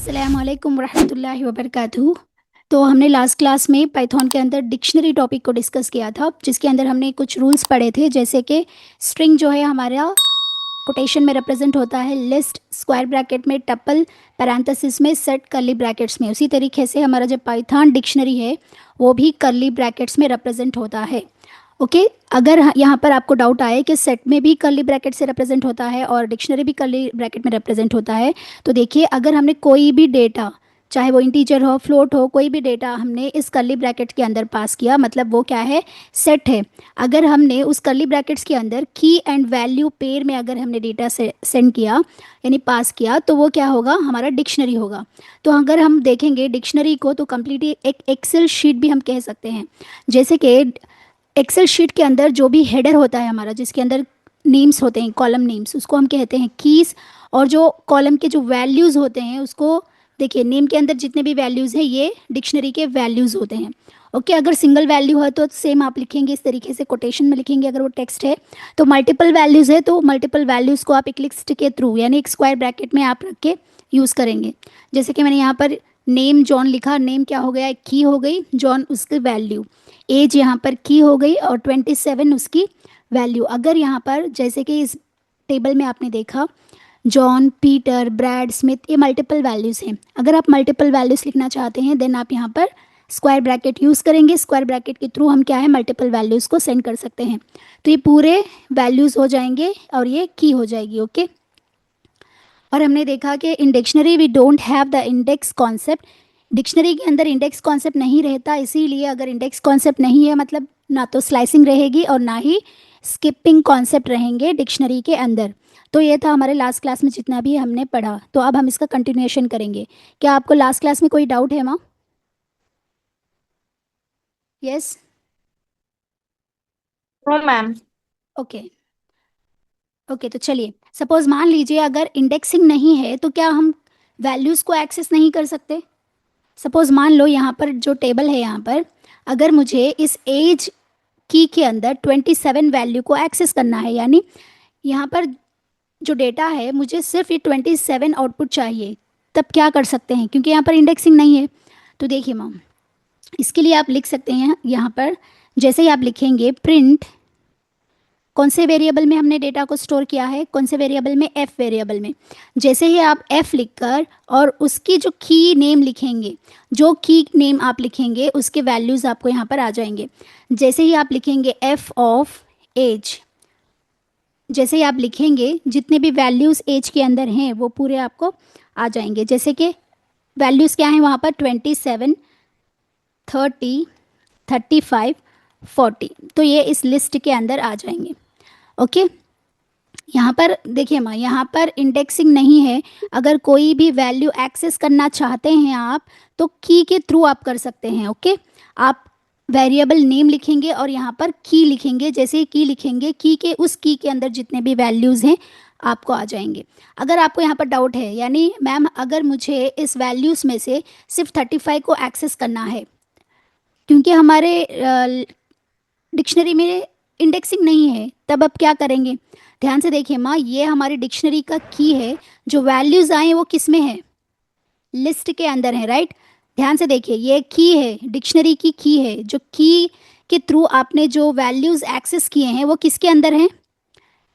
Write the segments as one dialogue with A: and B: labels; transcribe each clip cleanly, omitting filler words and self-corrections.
A: अस्सलामुअलैकुम रहमतुल्लाहि वबरकातुहू। तो हमने लास्ट क्लास में पाइथन के अंदर डिक्शनरी टॉपिक को डिस्कस किया था, जिसके अंदर हमने कुछ रूल्स पढ़े थे, जैसे कि स्ट्रिंग जो है हमारा कोटेशन में रिप्रेजेंट होता है लिस्ट, स्क्वायर ब्रैकेट में टपल, पैरेंथेसिस में सेट, कर्ली ब्रैकेट्स में। उसी तरीके से हमारा जो पाइथन डिक्शनरी है वो भी कर्ली ब्रैकेट्स में रिप्रेजेंट होता है। ओके अगर यहाँ पर आपको डाउट आए कि सेट में भी कर्ली ब्रैकेट से रिप्रेजेंट होता है और डिक्शनरी भी कर्ली ब्रैकेट में रिप्रेजेंट होता है, तो देखिए अगर हमने कोई भी डेटा, चाहे वो इंटीजर हो, फ्लोट हो, कोई भी डेटा हमने इस कर्ली ब्रैकेट के अंदर पास किया, मतलब वो क्या है, सेट है। अगर हमने उस कर्ली ब्रैकेट्स के अंदर की एंड वैल्यू पेयर में अगर हमने डेटा से सेंड किया यानी पास किया, तो वो क्या होगा, हमारा डिक्शनरी होगा। तो अगर हम देखेंगे डिक्शनरी को तो कम्प्लीटली एक एक्सेल शीट भी हम कह सकते हैं। जैसे कि एक्सेल शीट के अंदर जो भी हेडर होता है हमारा, जिसके अंदर नेम्स होते हैं, कॉलम नेम्स, उसको हम कहते हैं कीज़। और जो कॉलम के जो वैल्यूज़ होते हैं उसको, देखिए नेम के अंदर जितने भी वैल्यूज़ हैं ये डिक्शनरी के वैल्यूज़ होते हैं। ओके अगर सिंगल वैल्यू है तो सेम आप लिखेंगे इस तरीके से, कोटेशन में लिखेंगे। अगर वो टेक्स्ट है तो मल्टीपल वैल्यूज़ है तो मल्टीपल वैल्यूज़ को आप एक लिस्ट के थ्रू यानी एक स्क्वायर ब्रैकेट में आप रख के यूज़ करेंगे। जैसे कि मैंने यहाँ पर नेम जॉन लिखा, नेम क्या हो गया, एक की हो गई, जॉन उसकी वैल्यू, एज यहाँ पर की हो गई और 27 उसकी वैल्यू। अगर यहाँ पर जैसे कि इस टेबल में आपने देखा जॉन, पीटर, ब्रैड, स्मिथ, ये मल्टीपल वैल्यूज़ हैं। अगर आप मल्टीपल वैल्यूज़ लिखना चाहते हैं देन आप यहाँ पर स्क्वायर ब्रैकेट यूज़ करेंगे। स्क्वायर ब्रैकेट के थ्रू हम क्या है, मल्टीपल वैल्यूज़ को सेंड कर सकते हैं। तो ये पूरे वैल्यूज़ हो जाएंगे और ये की हो जाएगी। ओके और हमने देखा कि in dictionary we don't have the index concept. Dictionary के अंदर इंडेक्स कॉन्सेप्ट नहीं रहता, इसीलिए अगर इंडेक्स कॉन्सेप्ट नहीं है मतलब ना तो स्लाइसिंग रहेगी और ना ही स्किपिंग कॉन्सेप्ट रहेंगे डिक्शनरी के अंदर। तो ये था हमारे लास्ट क्लास में जितना भी हमने पढ़ा, तो अब हम इसका कंटिन्यूएशन करेंगे। क्या आपको लास्ट क्लास में कोई डाउट है ma'am? Yes.
B: No ma'am.
A: Okay okay तो चलिए, सपोज मान लीजिए अगर इंडेक्सिंग नहीं है तो क्या हम वैल्यूज़ को एक्सेस नहीं कर सकते? सपोज मान लो यहाँ पर जो टेबल है, यहाँ पर अगर मुझे इस एज की के अंदर 27 वैल्यू को एक्सेस करना है, यानी यहाँ पर जो डेटा है मुझे सिर्फ ये 27 आउटपुट चाहिए, तब क्या कर सकते हैं, क्योंकि यहाँ पर इंडेक्सिंग नहीं है। तो देखिए मैम, इसके लिए आप लिख सकते हैं यहाँ पर, जैसे ही आप लिखेंगे प्रिंट, कौन से वेरिएबल में हमने डेटा को स्टोर किया है, कौन से वेरिएबल में, एफ वेरिएबल में। जैसे ही आप एफ लिखकर और उसकी जो की नेम लिखेंगे, जो की नेम आप लिखेंगे उसके वैल्यूज़ आपको यहाँ पर आ जाएंगे। जैसे ही आप लिखेंगे एफ ऑफ एज, जैसे ही आप लिखेंगे जितने भी वैल्यूज़ एज के अंदर हैं वो पूरे आपको आ जाएंगे। जैसे कि वैल्यूज़ क्या हैं वहाँ पर, 27, 30, 35, 40, तो ये इस लिस्ट के अंदर आ जाएंगे। ओके यहाँ पर देखिए माँ, यहाँ पर इंडेक्सिंग नहीं है। अगर कोई भी वैल्यू एक्सेस करना चाहते हैं आप तो की के थ्रू आप कर सकते हैं। ओके आप वेरिएबल नेम लिखेंगे और यहाँ पर की लिखेंगे। जैसे ही की लिखेंगे, की के उस की के अंदर जितने भी वैल्यूज़ हैं आपको आ जाएंगे। अगर आपको यहाँ पर डाउट है, यानी मैम अगर मुझे इस वैल्यूज़ में से सिर्फ 35 को एक्सेस करना है, क्योंकि हमारे डिक्शनरी में इंडेक्सिंग नहीं है, तब आप क्या करेंगे? ध्यान से देखिए माँ, ये हमारी डिक्शनरी का की है, जो वैल्यूज़ आए वो किस में है, लिस्ट के अंदर है, राइट। ध्यान से देखिए, ये की है, डिक्शनरी की है, जो की के थ्रू आपने जो वैल्यूज़ एक्सेस किए हैं वो किसके अंदर हैं,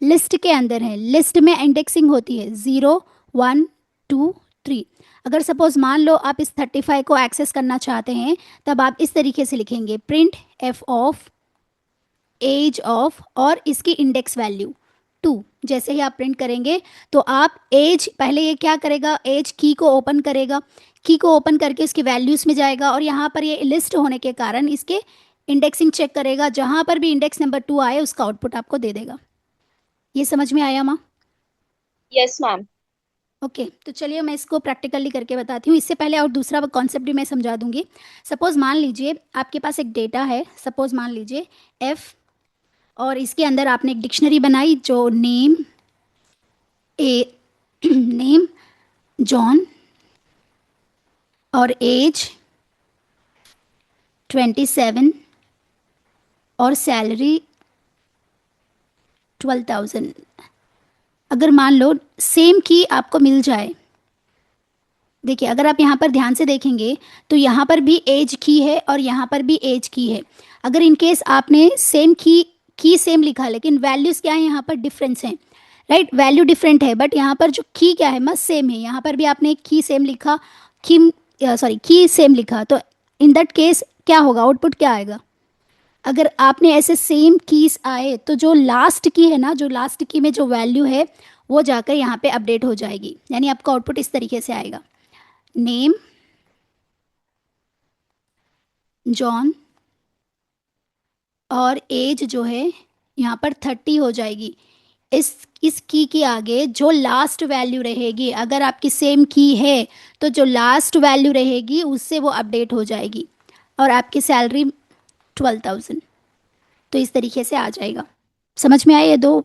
A: लिस्ट के अंदर है। लिस्ट में इंडेक्सिंग होती है 0, 1, 2, 3। अगर सपोज मान लो आप इस 35 को एक्सेस करना चाहते हैं, तब आप इस तरीके से लिखेंगे print f of age of और इसकी इंडेक्स वैल्यू 2। जैसे ही आप प्रिंट करेंगे तो आप एज, पहले ये क्या करेगा, एज की को ओपन करेगा, की को ओपन करके इसके वैल्यूज़ में जाएगा और यहाँ पर ये लिस्ट होने के कारण इसके इंडेक्सिंग चेक करेगा। जहाँ पर भी इंडेक्स नंबर 2 आए उसका आउटपुट आपको दे देगा। ये समझ में आया माँ?
B: Yes ma'am.
A: ओके तो चलिए मैं इसको प्रैक्टिकली करके बताती हूँ। इससे पहले और दूसरा कॉन्सेप्ट भी मैं समझा दूंगी। सपोज़ मान लीजिए आपके पास एक डेटा है, सपोज़ मान लीजिए एफ, और इसके अंदर आपने एक डिक्शनरी बनाई जो नेम ए नेम जॉन और एज 27 और सैलरी 12,000। अगर मान लो सेम की आपको मिल जाए, देखिए अगर आप यहाँ पर ध्यान से देखेंगे तो यहाँ पर भी एज की है और यहाँ पर भी एज की है। अगर इन केस आपने सेम की सेम लिखा, लेकिन वैल्यूज़ क्या है यहाँ पर डिफरेंस है, राइट, वैल्यू डिफरेंट है, बट यहाँ पर जो की क्या है मस्त सेम है। यहाँ पर भी आपने की सेम लिखा, की सॉरी की सेम लिखा, तो इन दैट केस क्या होगा, आउटपुट क्या आएगा। अगर आपने ऐसे सेम कीज आए तो जो लास्ट की है ना, जो लास्ट की में जो वैल्यू है वो जाकर यहाँ पे अपडेट हो जाएगी, यानी आपका आउटपुट इस तरीके से आएगा। नेम जॉन और एज जो है यहाँ पर 30 हो जाएगी। इस की के आगे जो लास्ट वैल्यू रहेगी, अगर आपकी सेम की है तो जो लास्ट वैल्यू रहेगी उससे वो अपडेट हो जाएगी और आपकी सैलरी 12,000। तो इस तरीके से आ जाएगा। समझ में आए ये दो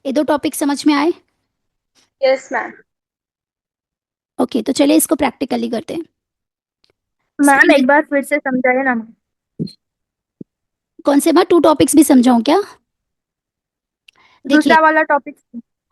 A: टॉपिक समझ में आए।
B: Yes ma'am.
A: ओके, तो चलिए इसको प्रैक्टिकली करते हैं।
B: मैम
A: स्क्रीन
B: एक बार फिर से समझाइए ना।
A: कौन से मैं 2 टॉपिक्स भी समझाऊं क्या। देखिए,
B: दूसरा वाला टॉपिक।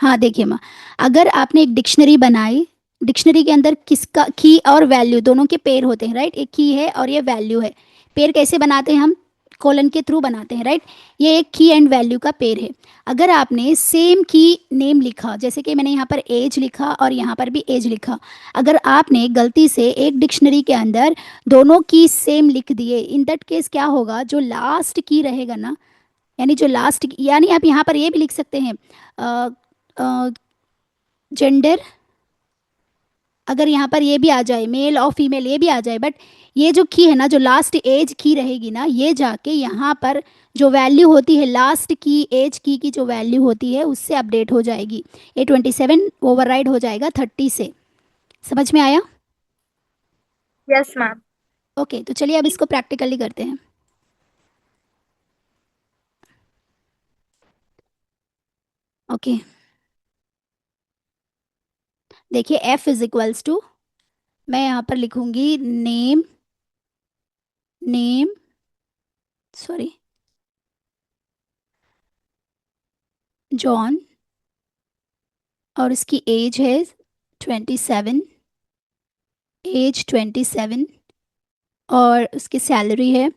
A: हाँ देखिए माँ, अगर आपने एक डिक्शनरी बनाई, डिक्शनरी के अंदर किसका की और वैल्यू दोनों के पेयर होते हैं, राइट, एक की है और ये वैल्यू है। पेयर कैसे बनाते हैं हम, कॉलन के थ्रू बनाते हैं, राइट। ये एक की एंड वैल्यू का पेयर है। अगर आपने सेम की नेम लिखा, जैसे कि मैंने यहाँ पर एज लिखा और यहाँ पर भी एज लिखा, अगर आपने गलती से एक डिक्शनरी के अंदर दोनों की सेम लिख दिए, इन दैट केस क्या होगा, जो लास्ट की रहेगा ना, यानी जो लास्ट, यानी आप यहाँ पर ये भी लिख सकते हैं जेंडर, अगर यहाँ पर ये भी आ जाए, मेल और फीमेल ये भी आ जाए, बट ये जो की है ना, जो लास्ट एज की रहेगी ना, ये जाके यहाँ पर जो वैल्यू होती है लास्ट की एज की जो वैल्यू होती है उससे अपडेट हो जाएगी। ये 27 ओवरराइड हो जाएगा 30 से। समझ में आया।
B: Yes ma'am.
A: ओके, तो चलिए अब इसको प्रैक्टिकली करते हैं। ओके, देखिए एफ इज इक्वल्स टू, मैं यहाँ पर लिखूंगी नेम, नेम सॉरी जॉन, और इसकी एज है 27, एज 27, और उसकी सैलरी है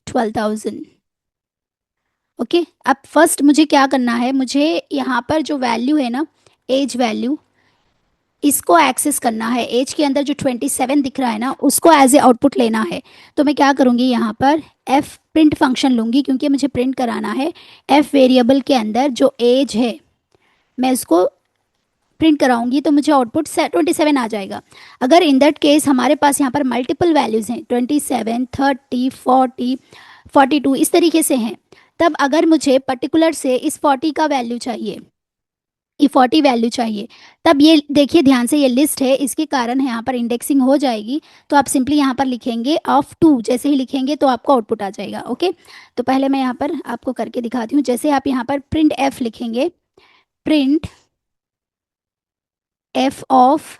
A: 12,000। ओके, अब फर्स्ट मुझे क्या करना है, मुझे यहाँ पर जो वैल्यू है ना, एज वैल्यू, इसको एक्सेस करना है। एज के अंदर जो 27 दिख रहा है ना, उसको एज ए आउटपुट लेना है। तो मैं क्या करूँगी, यहाँ पर एफ प्रिंट फंक्शन लूँगी, क्योंकि मुझे प्रिंट कराना है एफ वेरिएबल के अंदर जो एज है, मैं उसको प्रिंट कराऊंगी तो मुझे आउटपुट 27 आ जाएगा। अगर इन दैट केस हमारे पास यहाँ पर मल्टीपल वैल्यूज़ हैं, 27, 30, 40, 42 इस तरीके से हैं, तब अगर मुझे पर्टिकुलर से इस 40 का वैल्यू चाहिए, ये 40 वैल्यू चाहिए, तब ये देखिए ध्यान से, ये लिस्ट है, इसके कारण यहाँ पर इंडेक्सिंग हो जाएगी। तो आप सिंपली यहाँ पर लिखेंगे ऑफ टू, जैसे ही लिखेंगे तो आपको आउटपुट आ जाएगा। ओके, तो पहले मैं यहाँ पर आपको करके दिखाती हूँ। जैसे आप यहाँ पर प्रिंट एफ लिखेंगे, प्रिंट एफ ऑफ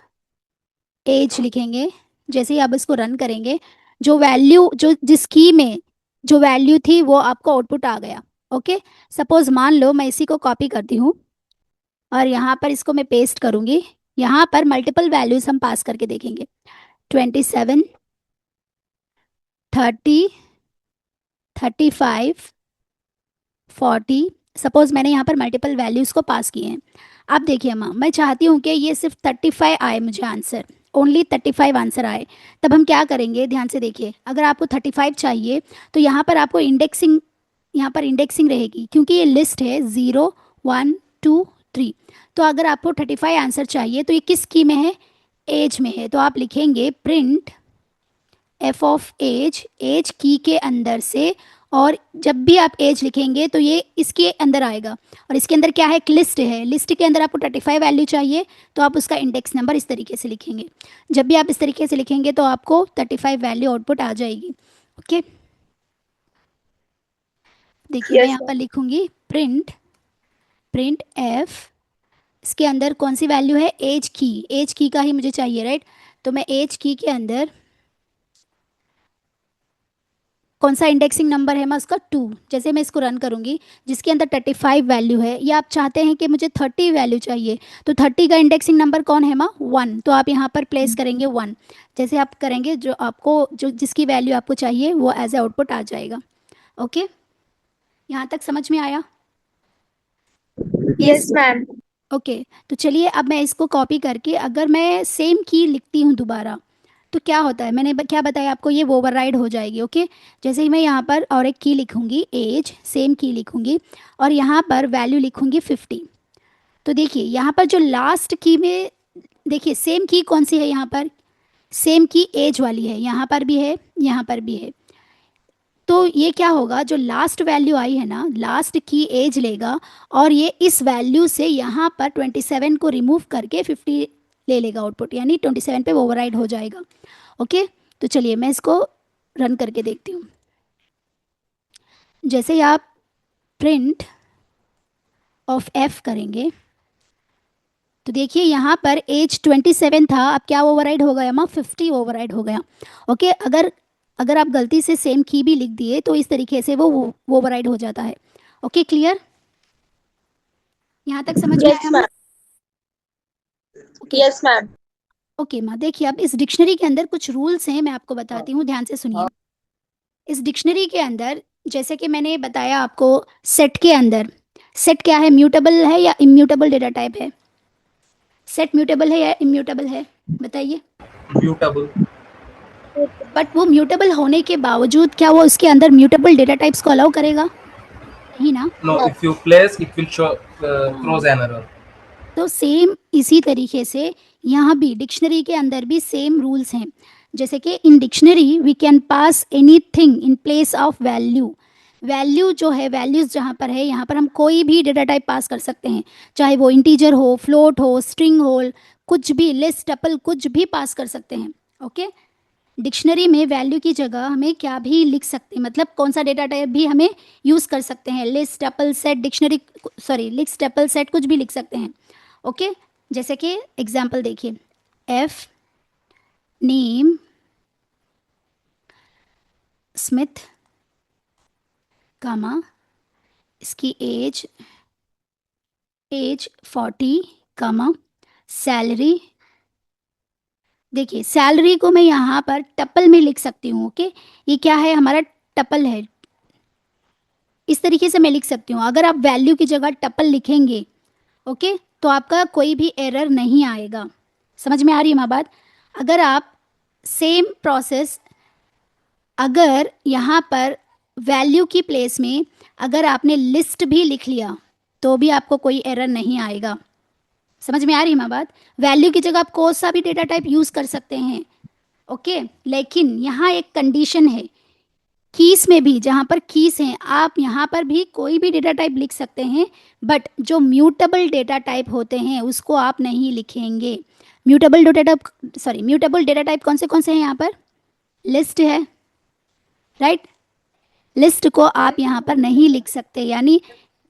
A: एज लिखेंगे, जैसे ही आप इसको रन करेंगे, जो वैल्यू जो जिस की में जो वैल्यू थी वो आपको आउटपुट आ गया। ओके, सपोज मान लो मैं इसी को कॉपी करती हूँ और यहाँ पर इसको मैं पेस्ट करूँगी। यहाँ पर मल्टीपल वैल्यूज हम पास करके देखेंगे, 27, 30, 35, 40, सपोज मैंने यहाँ पर मल्टीपल वैल्यूज़ को पास किए हैं। अब देखिए माँ, मैं चाहती हूँ कि ये सिर्फ 35 आए, मुझे आंसर ओनली 35 आंसर आए। तब हम क्या करेंगे, ध्यान से देखिए, अगर आपको 35 चाहिए तो यहाँ पर आपको इंडेक्सिंग, यहाँ पर इंडेक्सिंग रहेगी, क्योंकि ये लिस्ट है 0, 1, 2, 3। तो अगर आपको 35 आंसर चाहिए तो ये किस की में है, एज में है। तो आप लिखेंगे print f of age, age की के अंदर से, और जब भी आप एज लिखेंगे तो ये इसके अंदर आएगा, और इसके अंदर क्या है, एक लिस्ट है, लिस्ट के अंदर आपको 35 वैल्यू चाहिए, तो आप उसका इंडेक्स नंबर इस तरीके से लिखेंगे। जब भी आप इस तरीके से लिखेंगे तो आपको 35 वैल्यू आउटपुट आ जाएगी। ओके, देखिए मैं
B: यस
A: यहाँ
B: मैम।
A: पर लिखूंगी प्रिंट, प्रिंट एफ, इसके अंदर कौन सी वैल्यू है, एज की, एज की का ही मुझे चाहिए, राइट। तो मैं एज की के अंदर कौन सा इंडेक्सिंग नंबर है मैं उसका 2। जैसे मैं इसको रन करूँगी, जिसके अंदर 35 वैल्यू है, या आप चाहते हैं कि मुझे 30 वैल्यू चाहिए, तो 30 का इंडेक्सिंग नंबर कौन है माँ? 1। तो आप यहाँ पर प्लेस करेंगे 1। जैसे आप करेंगे, जो आपको जो जिसकी वैल्यू आपको चाहिए वो एज ए आउटपुट आ जाएगा। ओके, यहाँ तक समझ में आया?
B: Yes
A: yes.
B: मैम।
A: ओके, तो चलिए अब मैं इसको कॉपी करके अगर मैं सेम की लिखती हूँ दोबारा, तो क्या होता है? मैंने क्या बताया आपको, ये ओवरराइड हो जाएगी। ओके, जैसे ही मैं यहाँ पर और एक की लिखूंगी, एज, सेम की लिखूंगी, और यहाँ पर वैल्यू लिखूंगी 50। तो देखिए यहाँ पर जो लास्ट की में, देखिए सेम की कौन सी है यहाँ पर? सेम की एज वाली है, यहाँ पर भी है, यहाँ पर भी है। तो ये क्या होगा, जो लास्ट वैल्यू आई है ना, लास्ट की एज लेगा, और ये इस वैल्यू से यहाँ पर 27 को रिमूव करके 50 ले लेगा आउटपुट, यानी 27 पे ओवरराइड हो जाएगा। ओके, तो चलिए मैं इसको रन करके देखती हूँ। जैसे ही आप प्रिंट ऑफ एफ करेंगे, तो देखिए यहाँ पर एज 27 था, अब क्या ओवरराइड हो गया माँ? 50 ओवरराइड हो गया। ओके, अगर अगर आप गलती से सेम की भी लिख दिए तो इस तरीके से वो ओवरराइड हो जाता है। Okay, clear? यहाँ तक समझ में
B: यस
A: आया माँ?
B: Ma'am.
A: Okay.
B: Yes ma'am.
A: Okay माँ, देखिए अब इस डिक्शनरी के अंदर कुछ रूल्स हैं, मैं आपको बताती हूँ, ध्यान से सुनिए। इस डिक्शनरी के अंदर, जैसे कि मैंने बताया आपको, सेट के अंदर, सेट क्या है? म्यूटेबल है या इम्यूटेबल डेटा टाइप है? सेट म्यूटेबल है या इम्यूटेबल है? बताइए।
C: म्यूटेबल।
A: बट वो म्यूटेबल होने के बावजूद क्या वो उसके अंदर म्यूटेबल डेटा टाइप्स को अलाउ करेगा? नहीं ना।
C: No, if you place, it will show
A: हाँ,
C: throws an error.
A: तो सेम इसी तरीके से यहाँ भी डिक्शनरी के अंदर भी सेम रूल्स हैं। जैसे कि in dictionary we can pass anything in place of value. Value जो है, वैल्यूज जहाँ पर है, यहाँ पर हम कोई भी डेटा टाइप पास कर सकते हैं, चाहे वो इंटीजर हो, फ्लोट हो, स्ट्रिंग हो, कुछ भी, लिस्ट, टपल, कुछ भी पास कर सकते हैं। ओके, डिक्शनरी में वैल्यू की जगह हमें क्या भी लिख सकते हैं, मतलब कौन सा डेटा टाइप भी हमें यूज़ कर सकते हैं, list, tuple, set, dictionary, sorry, list, tuple, set, कुछ भी लिख सकते हैं। ओके, जैसे कि एग्जाम्पल देखिए, एफ नेम स्मिथ, कामा, इसकी एज एज 40, कामा, सैलरी। देखिए सैलरी को मैं यहाँ पर टपल में लिख सकती हूँ। ओके, ये क्या है? हमारा टपल है। इस तरीके से मैं लिख सकती हूँ। अगर आप वैल्यू की जगह टपल लिखेंगे, ओके, तो आपका कोई भी एरर नहीं आएगा। समझ में आ रही है माँ बात? अगर आप सेम प्रोसेस, अगर यहाँ पर वैल्यू की प्लेस में अगर आपने लिस्ट भी लिख लिया, तो भी आपको कोई एरर नहीं आएगा। समझ में आ रही है माँ बात? वैल्यू की जगह आप कोई सा भी डेटा टाइप यूज़ कर सकते हैं। ओके, लेकिन यहाँ एक कंडीशन है, कीस में भी, जहाँ पर कीस हैं, आप यहाँ पर भी कोई भी डेटा टाइप लिख सकते हैं, बट जो म्यूटेबल डेटा टाइप होते हैं उसको आप नहीं लिखेंगे। Mutable data type, sorry, mutable data type कौन से हैं यहाँ पर? लिस्ट है, राइट? लिस्ट को आप यहाँ पर नहीं लिख सकते, यानी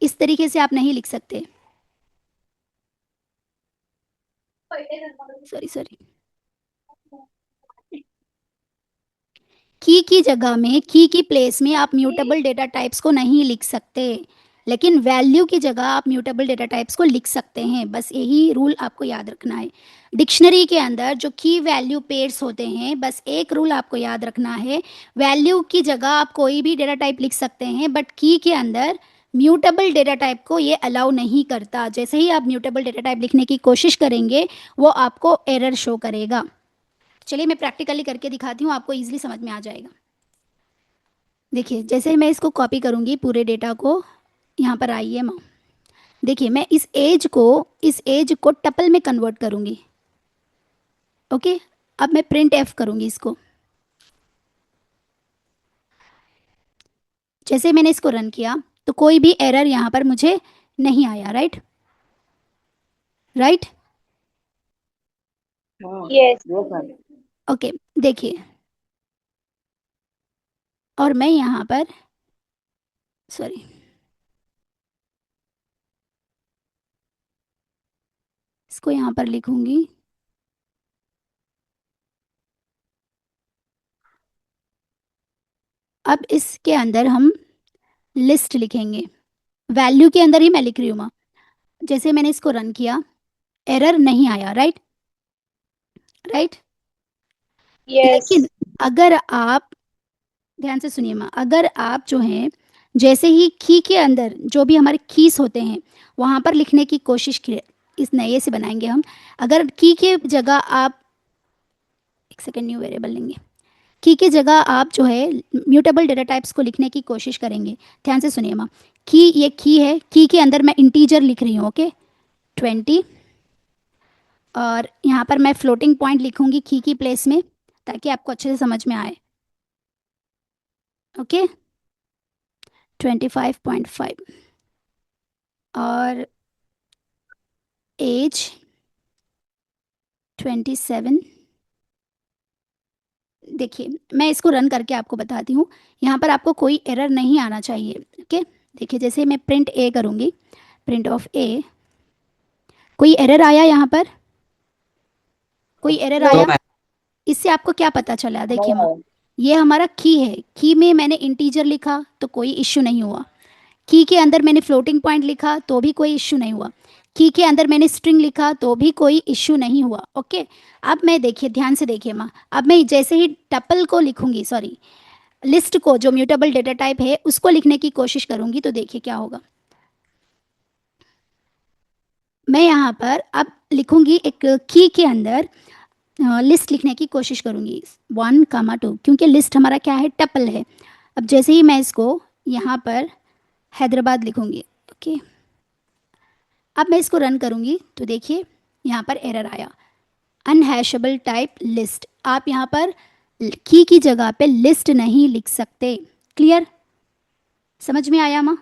A: इस तरीके से आप नहीं लिख सकते। सॉरी सॉरी, की जगह में, की प्लेस में आप म्यूटेबल डेटा टाइप्स को नहीं लिख सकते, लेकिन वैल्यू की जगह आप म्यूटेबल डेटा टाइप्स को लिख सकते हैं। बस यही रूल आपको याद रखना है। डिक्शनरी के अंदर जो की वैल्यू पेयर्स होते हैं, बस एक रूल आपको याद रखना है, वैल्यू की जगह आप कोई भी डेटा टाइप लिख सकते हैं, बट की के अंदर म्यूटेबल डेटा टाइप को ये अलाउ नहीं करता। जैसे ही आप म्यूटेबल डेटा टाइप लिखने की कोशिश करेंगे, वो आपको एरर शो करेगा। चलिए मैं प्रैक्टिकली करके दिखाती हूँ, आपको ईजिली समझ में आ जाएगा। देखिए जैसे मैं इसको कॉपी करूँगी पूरे डेटा को, यहाँ पर आइए माँ, देखिए मैं इस एज को टपल में कन्वर्ट करूँगी। ओके, अब मैं प्रिंट एफ करूँगी इसको। जैसे मैंने इसको रन किया तो कोई भी एरर यहाँ पर मुझे नहीं आया, राइट? राइट?
B: यस।
A: ओके, देखिए, और मैं यहाँ पर, सॉरी, इसको यहाँ पर लिखूँगी, अब इसके अंदर हम लिस्ट लिखेंगे, वैल्यू के अंदर ही मैं लिख रही हूँ माँ। जैसे मैंने इसको रन किया, एरर नहीं आया, राइट राइट।
B: यस।
A: लेकिन अगर आप ध्यान से सुनिए माँ, अगर आप जो है जैसे ही की के अंदर जो भी हमारे कीज होते हैं वहाँ पर लिखने की कोशिश की, इस नए से बनाएंगे हम। अगर की के जगह आप, एक सेकेंड, न्यू वेरिएबल लेंगे, की के जगह आप जो है म्यूटेबल डेटा टाइप्स को लिखने की कोशिश करेंगे। ध्यान से सुनिए माँ, की ये की है, की के अंदर मैं इंटीजर लिख रही हूँ, ओके 20, और यहाँ पर मैं फ्लोटिंग पॉइंट लिखूंगी की प्लेस में ताकि आपको अच्छे से समझ में आए, ओके 25.5, और एज 27। देखिए मैं इसको रन करके आपको बताती हूँ, यहाँ पर आपको कोई एरर नहीं आना चाहिए, ओके। देखिए जैसे मैं प्रिंट ए करूँगी, प्रिंट ऑफ ए, कोई एरर आया यहाँ पर? कोई एरर
B: नो।
A: आया? इससे आपको क्या पता चला? देखिए माँ, ये हमारा की है, की में मैंने इंटीजर लिखा तो कोई इश्यू नहीं हुआ, की के अंदर मैंने फ्लोटिंग पॉइंट लिखा तो भी कोई इश्यू नहीं हुआ, की के अंदर मैंने स्ट्रिंग लिखा तो भी कोई इश्यू नहीं हुआ, ओके। अब मैं, देखिए ध्यान से देखिए माँ, अब मैं जैसे ही टपल को लिखूंगी, सॉरी लिस्ट को, जो म्यूटेबल डेटा टाइप है उसको लिखने की कोशिश करूंगी तो देखिए क्या होगा। मैं यहाँ पर अब लिखूंगी एक की के अंदर लिस्ट लिखने की कोशिश करूंगी 1, 2, क्योंकि लिस्ट हमारा क्या है, टपल है। अब जैसे ही मैं इसको यहाँ पर हैदराबाद लिखूंगी, ओके, अब मैं इसको रन करूंगी तो देखिए यहाँ पर एरर आया, अनहैशेबल टाइप लिस्ट। आप यहाँ पर की जगह पे लिस्ट नहीं लिख सकते, क्लियर? समझ में आया माँ?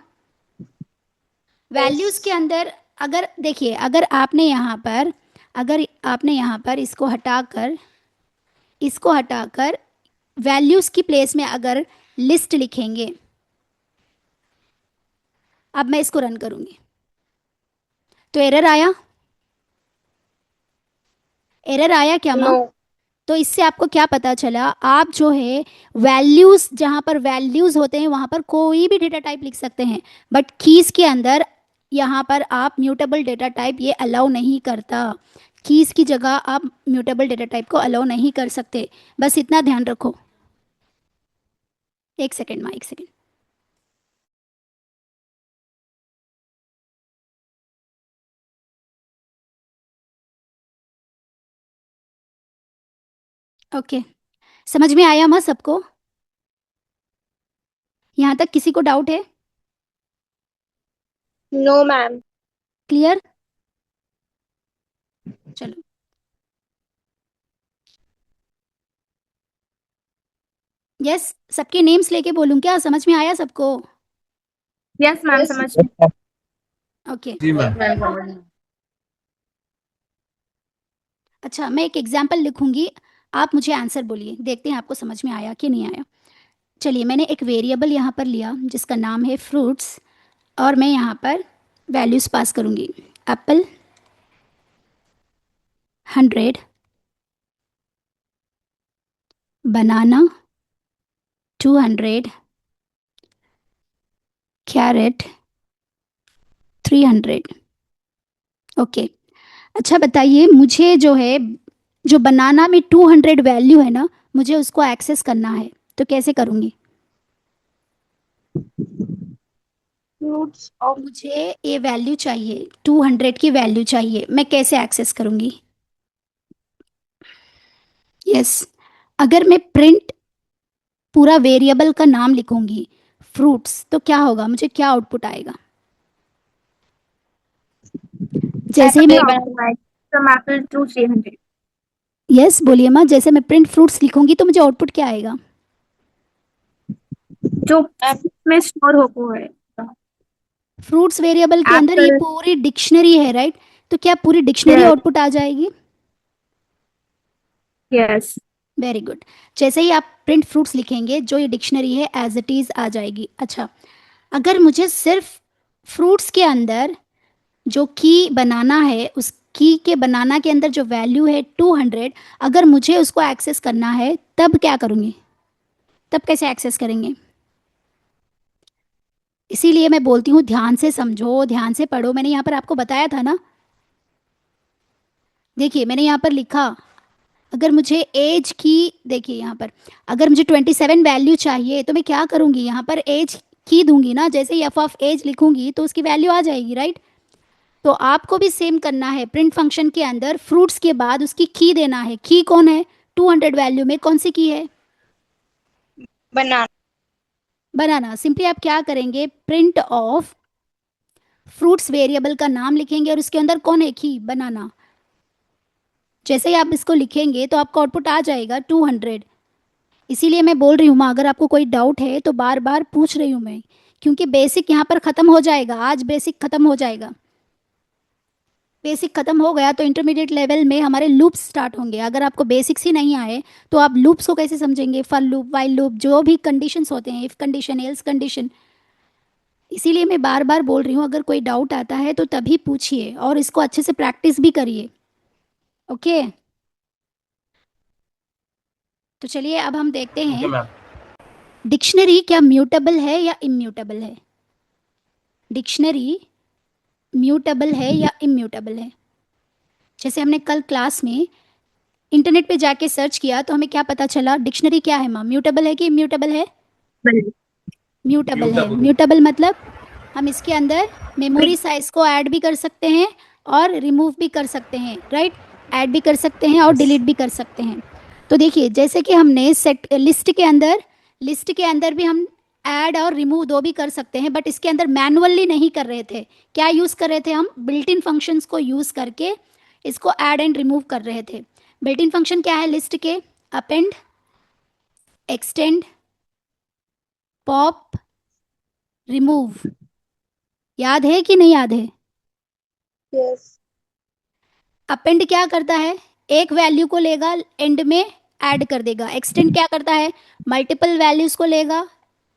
A: वैल्यूज के अंदर अगर देखिए, अगर आपने यहाँ पर, अगर आपने यहाँ पर इसको हटाकर वैल्यूज की प्लेस में अगर लिस्ट लिखेंगे, अब मैं इसको रन करूंगी तो एरर आया, एरर आया क्या माँ?
B: नो।
A: तो इससे आपको क्या पता चला, आप जो है वैल्यूज, जहां पर वैल्यूज होते हैं वहां पर कोई भी डेटा टाइप लिख सकते हैं, बट कीज के अंदर यहाँ पर आप म्यूटेबल डेटा टाइप ये अलाउ नहीं करता, कीज की जगह आप म्यूटेबल डेटा टाइप को अलाउ नहीं कर सकते, बस इतना ध्यान रखो। एक सेकेंड माँ, एक सेकेंड। ओके, समझ में आया माँ सबको? यहाँ तक किसी को डाउट है?
B: No ma'am.
A: क्लियर? चलो, यस, सबके नेम्स लेके बोलूँ क्या? समझ में आया सबको?
B: यस मैम, समझ
A: ओके,
C: जी मैम।
A: अच्छा मैं एक एग्जाम्पल लिखूंगी, आप मुझे आंसर बोलिए, देखते हैं आपको समझ में आया कि नहीं आया। चलिए मैंने एक वेरिएबल यहाँ पर लिया जिसका नाम है फ्रूट्स, और मैं यहाँ पर वैल्यूज पास करूँगी, एप्पल 100, बनाना 200, कैरेट 300, ओके। अच्छा बताइए मुझे जो है, जो बनाना में 200 वैल्यू है ना, मुझे उसको एक्सेस करना है तो कैसे करूँगी?
B: Fruits of.
A: मुझे ये वैल्यू चाहिए, 200 की वैल्यू चाहिए, मैं कैसे एक्सेस करूँगी? यस, अगर मैं प्रिंट पूरा वेरिएबल का नाम लिखूंगी फ्रूट्स तो क्या होगा, मुझे क्या आउटपुट आएगा? जैसे ही मैं,
B: फ्रॉम एप्पल टू 300।
A: यस बोलिए माँ, जैसे मैं प्रिंट फ्रूट्स लिखूंगी तो मुझे आउटपुट क्या आएगा?
B: जो में स्टोर हो है।
A: फ्रूट्स वेरिएबल के अंदर ये
B: एप्पल।
A: पूरी डिक्शनरी है, राइट? तो क्या पूरी डिक्शनरी
B: यस।
A: आउटपुट आ जाएगी?
B: यस।
A: Very good. जैसे ही आप प्रिंट फ्रूट्स लिखेंगे जो ये डिक्शनरी है एज इट इज़ आ जाएगी। अच्छा, अगर मुझे सिर्फ फ्रूट्स के अंदर जो की बनाना है, उस की के बनाना के अंदर जो वैल्यू है 200, अगर मुझे उसको एक्सेस करना है तब क्या करूँगी? तब कैसे एक्सेस करेंगे? इसीलिए मैं बोलती हूँ ध्यान से समझो, ध्यान से पढ़ो। मैंने यहाँ पर आपको बताया था ना, देखिए मैंने यहाँ पर लिखा, अगर मुझे एज की, देखिए यहाँ पर अगर मुझे 27 वैल्यू चाहिए तो मैं क्या करूँगी, यहाँ पर एज की दूंगी ना, जैसे ही एफ ऑफ एज लिखूंगी तो उसकी वैल्यू आ जाएगी, राइट। तो आपको भी सेम करना है, प्रिंट फंक्शन के अंदर फ्रूट्स के बाद उसकी की देना है। की कौन है, 200 वैल्यू में कौन सी की है,
B: बनाना।
A: बनाना। सिंपली आप क्या करेंगे, प्रिंट ऑफ फ्रूट्स वेरिएबल का नाम लिखेंगे और उसके अंदर कौन है, की, बनाना। जैसे ही आप इसको लिखेंगे तो आपका आउटपुट आ जाएगा 200। इसीलिए मैं बोल रही हूँ माँ, अगर आपको कोई डाउट है तो बार बार पूछ रही हूँ मैं, क्योंकि बेसिक यहाँ पर ख़त्म हो जाएगा, आज बेसिक ख़त्म हो जाएगा। बेसिक ख़त्म हो गया तो इंटरमीडिएट लेवल में हमारे लूप्स स्टार्ट होंगे। अगर आपको बेसिक्स ही नहीं आए तो आप लूप्स को कैसे समझेंगे, फॉर लूप, वाइल लूप, जो भी कंडीशंस होते हैं, इफ़ कंडीशन, एल्स कंडीशन। इसीलिए मैं बार बार बोल रही हूँ, अगर कोई डाउट आता है तो तभी पूछिए और इसको अच्छे से प्रैक्टिस भी करिए, ओके। तो चलिए अब हम देखते
C: ओके
A: हैं
C: मैम।
A: डिक्शनरी क्या म्यूटेबल है या इम्यूटेबल है। डिक्शनरी म्यूटेबल है या इम्यूटेबल है। जैसे हमने कल क्लास में इंटरनेट पे जाके सर्च किया तो हमें क्या पता चला, डिक्शनरी क्या है माँ, म्यूटेबल है कि इम्यूटेबल है। म्यूटेबल है।
C: Mutable.
A: म्यूटेबल मतलब हम इसके अंदर मेमोरी साइज को ऐड भी कर सकते हैं और रिमूव भी कर सकते हैं, राइट। ऐड भी कर सकते हैं और डिलीट भी कर सकते हैं। तो देखिए जैसे कि हमने सेट लिस्ट के अंदर भी हम ऐड और रिमूव दो भी कर सकते हैं, बट इसके अंदर मैनुअली नहीं कर रहे थे। क्या यूज़ कर रहे थे हम, बिल्ट इन फंक्शंस को यूज़ करके इसको ऐड एंड रिमूव कर रहे थे। बिल्ट इन फंक्शन क्या है लिस्ट के, अपेंड, एक्सटेंड, पॉप, रिमूव। याद है कि नहीं याद है।
B: यस।
A: अपेंड क्या करता है, एक वैल्यू को लेगा एंड में ऐड कर देगा। एक्सटेंड क्या करता है, मल्टीपल वैल्यूज को लेगा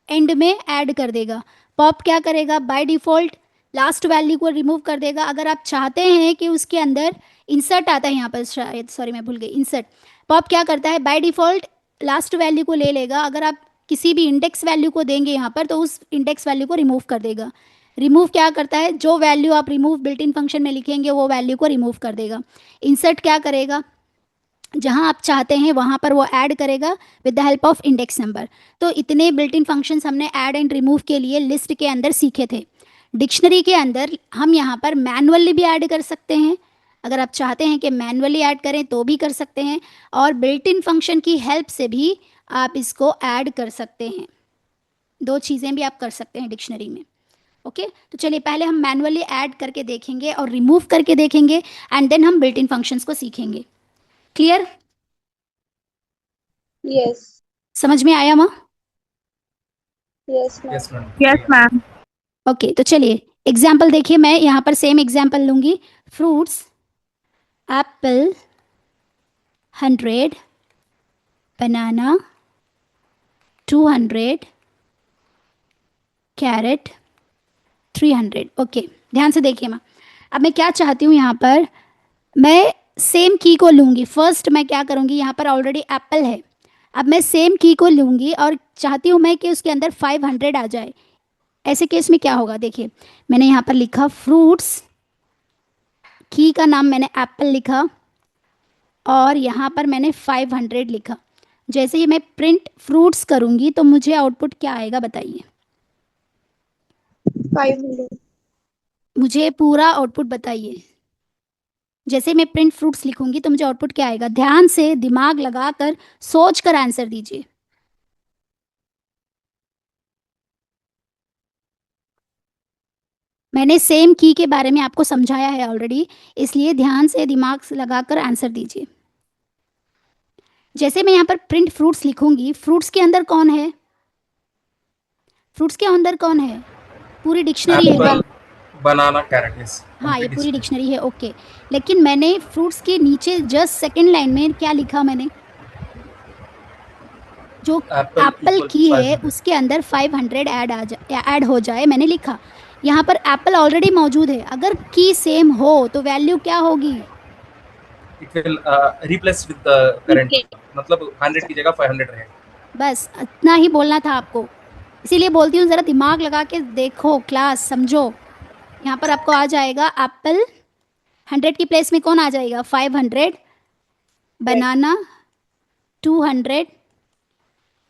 A: एंड में ऐड कर देगा। पॉप क्या करेगा, बाय डिफॉल्ट लास्ट वैल्यू को रिमूव कर देगा। अगर आप चाहते हैं कि उसके अंदर इंसर्ट आता है यहाँ पर, शायद सॉरी मैं भूल गई, इंसर्ट। पॉप क्या करता है, बाय डिफॉल्ट लास्ट वैल्यू को ले लेगा। अगर आप किसी भी इंडेक्स वैल्यू को देंगे यहाँ पर तो उस इंडेक्स वैल्यू को रिमूव कर देगा। रिमूव क्या करता है, जो वैल्यू आप रिमूव बिल्ट इन फंक्शन में लिखेंगे वो वैल्यू को रिमूव कर देगा। इंसर्ट क्या करेगा, जहां आप चाहते हैं वहां पर वो ऐड करेगा with the help of index number. तो इतने बिल्ट इन फंक्शंस हमने ऐड एंड रिमूव के लिए लिस्ट के अंदर सीखे थे। डिक्शनरी के अंदर हम यहाँ पर मैनुअली भी ऐड कर सकते हैं, अगर आप चाहते हैं कि मैनुअली ऐड करें तो भी कर सकते हैं, और बिल्ट इन फंक्शन की हेल्प से भी आप इसको ऐड कर सकते हैं। दो चीज़ें भी आप कर सकते हैं डिक्शनरी में, ओके। तो चलिए पहले हम मैनुअली ऐड करके देखेंगे और रिमूव करके देखेंगे, एंड देन हम बिल्ट इन फंक्शंस को सीखेंगे। Clear,
B: yes.
A: समझ में आया माँ।
B: Yes
C: Yes ma'am.
B: Yes ma'am.
A: Okay तो चलिए एग्जाम्पल देखिए, मैं यहाँ पर सेम एग्जाम्पल लूँगी। फ्रूट्स, एप्पल 100, बनाना 200, कैरेट 300। ओके ध्यान से देखिए माँ, अब मैं क्या चाहती हूँ, यहाँ पर मैं सेम की को लूँगी। फर्स्ट मैं क्या करूँगी, यहाँ पर ऑलरेडी एप्पल है, अब मैं सेम की को लूँगी और चाहती हूँ मैं कि उसके अंदर 500 आ जाए। ऐसे केस में क्या होगा, देखिए मैंने यहाँ पर लिखा फ्रूट्स, की का नाम मैंने एप्पल लिखा और यहाँ पर मैंने 500 लिखा। जैसे ही मैं प्रिंट फ्रूट्स करूँगी तो मुझे आउटपुट क्या आएगा बताइए,
B: 500।
A: मुझे पूरा आउटपुट बताइए। जैसे मैं प्रिंट फ्रूट्स लिखूंगी तो मुझे आउटपुट क्या आएगा, ध्यान से दिमाग लगाकर सोच कर आंसर दीजिए। मैंने सेम की के बारे में आपको समझाया है ऑलरेडी, इसलिए ध्यान से दिमाग से लगाकर आंसर दीजिए। जैसे मैं यहाँ पर प्रिंट फ्रूट्स लिखूंगी, फ्रूट्स के अंदर कौन है, फ्रूट्स के अंदर कौन है, पूरी डिक्शनरी है।
C: Apple, banana, carrot. Yes.
A: हाँ ये
C: Complete
A: पूरी
C: is-
A: डिक्शनरी है, ओके। लेकिन मैंने फ्रूट्स के नीचे जस्ट सेकंड लाइन में क्या लिखा, मैंने जो
C: Apple
A: एप्पल
C: equal
A: की है
C: 500.
A: उसके अंदर 500 ऐड हो जाए, मैंने लिखा। यहाँ पर एप्पल ऑलरेडी मौजूद है, अगर की सेम हो तो वैल्यू क्या होगी,
C: It will replace with the current. मतलब 100 की जगह 500 रहेगा।
A: बस इतना ही बोलना था आपको। इसीलिए बोलती हूँ ज़रा दिमाग लगा के देखो, क्लास समझो। यहाँ पर आपको आ जाएगा एप्पल, 100 की प्लेस में कौन आ जाएगा, 500, बनाना 200,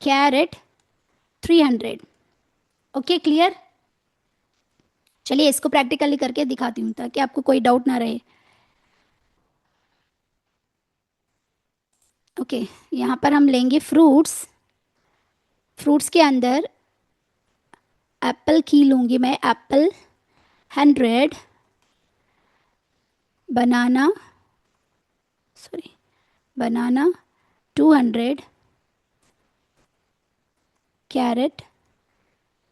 A: कैरेट 300। Okay, clear. चलिए इसको प्रैक्टिकली करके दिखाती हूँ ताकि आपको कोई डाउट ना रहे। ओके, यहाँ पर हम लेंगे फ्रूट्स। फ्रूट्स के अंदर एप्पल की लूँगी मैं, एप्पल 100, बनाना, सॉरी, बनाना 200, कैरेट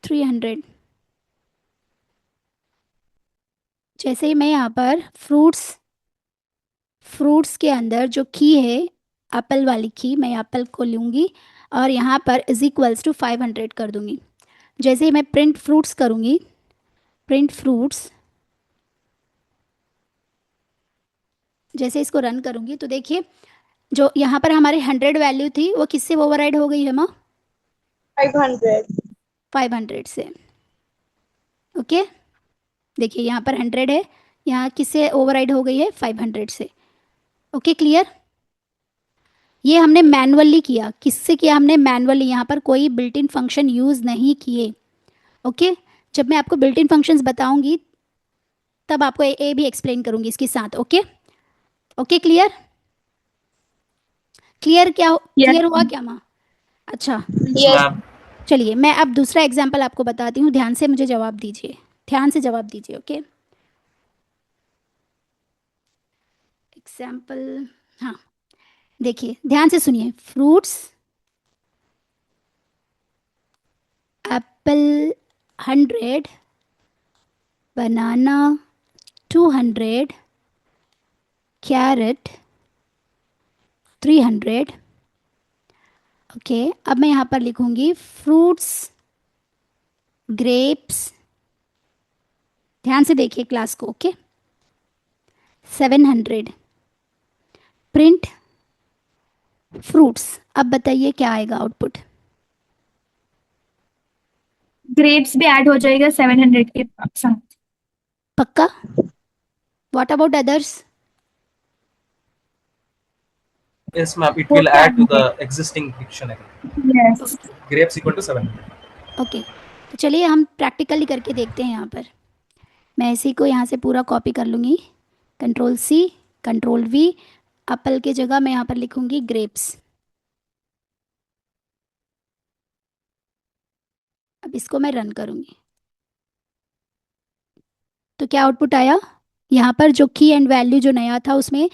A: 300। जैसे ही मैं यहाँ पर फ्रूट्स के अंदर जो की है एप्पल वाली की, मैं एप्पल को लूँगी और यहाँ पर इज इक्वल्स टू 500 कर दूँगी। जैसे ही मैं प्रिंट फ्रूट्स करूँगी, प्रिंट फ्रूट्स, जैसे इसको रन करूँगी तो देखिए जो यहाँ पर हमारे 100 वैल्यू थी वो किससे ओवरराइड हो गई है माँ,
B: 500।
A: 500 से। ओके, देखिए यहाँ पर 100 है, यहाँ किससे ओवरराइड हो गई है, 500 से। Okay, clear. ये हमने मैनुअली किया, किससे किया हमने, मैनुअली, यहाँ पर कोई बिल्ट इन फंक्शन यूज़ नहीं किए। ओके, जब मैं आपको बिल्ट इन फंक्शंस बताऊंगी तब आपको ए भी एक्सप्लेन करूंगी इसके साथ। Okay, okay, clear. क्लियर क्या,
B: Yes.
A: क्लियर हुआ क्या माँ? अच्छा,
C: Yes,
B: Yes.
C: ma'am.
A: चलिए मैं अब दूसरा एग्जाम्पल आपको बताती हूँ, ध्यान से मुझे जवाब दीजिए, ध्यान से जवाब दीजिए। ओके, एग्जाम्पल, हाँ देखिए ध्यान से सुनिए। फ्रूट्स, एप्पल 100, बनाना 200, कैरेट 300। ओके, अब मैं यहाँ पर लिखूंगी फ्रूट्स, ग्रेप्स, ध्यान से देखिए क्लास को। Okay, 700, print fruits. अब बताइए क्या आएगा आउटपुट।
D: ग्रेप्स भी ऐड हो जाएगा 700 के साथ।
A: पक्का? What about others?
C: Yes, ma'am. It
D: वो
C: will
D: क्या
C: add to
D: है?
C: the existing dictionary.
D: Yes.
C: Grapes equal to 700.
A: Okay, तो चलिए हम प्रैक्टिकली करके देखते हैं। यहाँ पर मैं इसी को यहाँ से पूरा कॉपी कर लूँगी, Ctrl+C, Ctrl+V, एप्पल की जगह मैं यहाँ पर लिखूँगी ग्रेप्स। अब इसको मैं रन करूँगी तो क्या आउटपुट आया, यहाँ पर जो की एंड वैल्यू जो नया था उसमें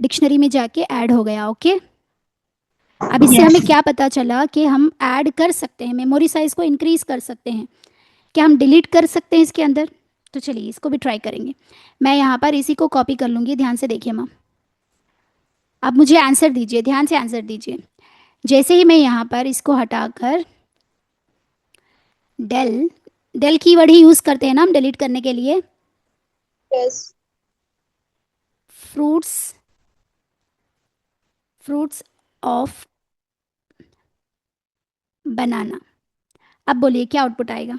A: डिक्शनरी में जाके ऐड हो गया। ओके, अब इससे
D: Yes.
A: हमें क्या पता चला कि हम ऐड कर सकते हैं, मेमोरी साइज को इंक्रीज कर सकते हैं, क्या हम डिलीट कर सकते हैं इसके अंदर। तो चलिए इसको भी ट्राई करेंगे। मैं यहाँ पर इसी को कॉपी कर लूँगी, ध्यान से देखिए माँ। अब मुझे आंसर दीजिए, ध्यान से आंसर दीजिए। जैसे ही मैं यहाँ पर इसको हटाकर डेल, डेल कीवर्ड ही यूज़ करते हैं ना हम डिलीट करने के लिए।
B: Yes.
A: फ्रूट्स, फ्रूट्स ऑफ बनाना। अब बोलिए क्या आउटपुट आएगा,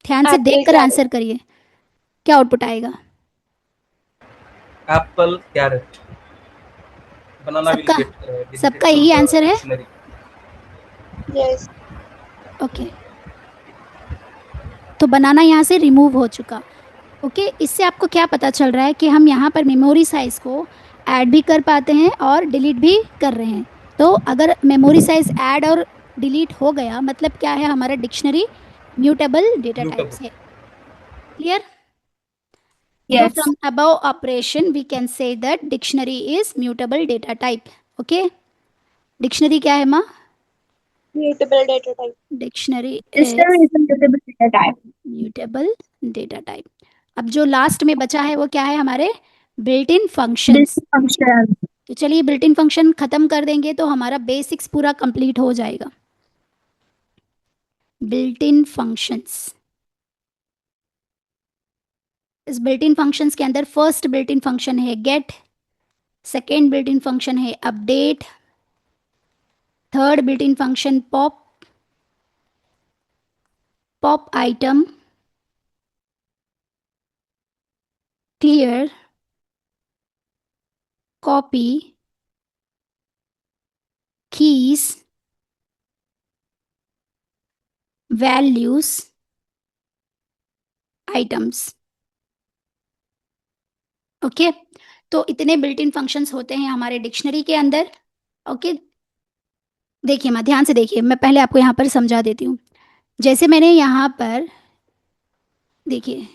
A: ध्यान से
B: Apple,
A: देखकर
B: carrot.
A: आंसर करिए, क्या आउटपुट आएगा।
C: Apple, carrot. Banana will
A: सबका
C: get deleted
A: सबका
C: from
A: यही
C: the
A: आंसर है।
C: dictionary.
B: Yes.
A: ओके, तो बनाना यहाँ से रिमूव हो चुका। ओके, इससे आपको क्या पता चल रहा है कि हम यहाँ पर मेमोरी साइज़ को ऐड भी कर पाते हैं और डिलीट भी कर रहे हैं। तो अगर मेमोरी साइज ऐड और डिलीट हो गया मतलब क्या है, हमारा डिक्शनरी म्यूटेबल डेटा टाइप्स है। Clear? So
D: Yes.
A: from above operation we can say that dictionary is mutable data type. Okay, dictionary क्या है माँ?
B: Mutable data type.
A: Dictionary
D: This
A: is
D: term is a mutable data type.
A: mutable data type. अब जो last में बचा है वो क्या है, हमारे built in functions.
D: This function.
A: तो चलिए बिल्ट इन फंक्शन खत्म कर देंगे तो हमारा बेसिक्स पूरा कंप्लीट हो जाएगा। बिल्ट इन फंक्शंस, इस बिल्ट इन फंक्शंस के अंदर फर्स्ट बिल्ट इन फंक्शन है get, second built in function है update, third built in function pop item clear copy keys values items. Okay, तो इतने बिल्ट इन फंक्शंस होते हैं हमारे डिक्शनरी के अंदर। ओके, देखिए मैं ध्यान से देखिए, मैं पहले आपको यहाँ पर समझा देती हूँ। जैसे मैंने यहाँ पर देखिए,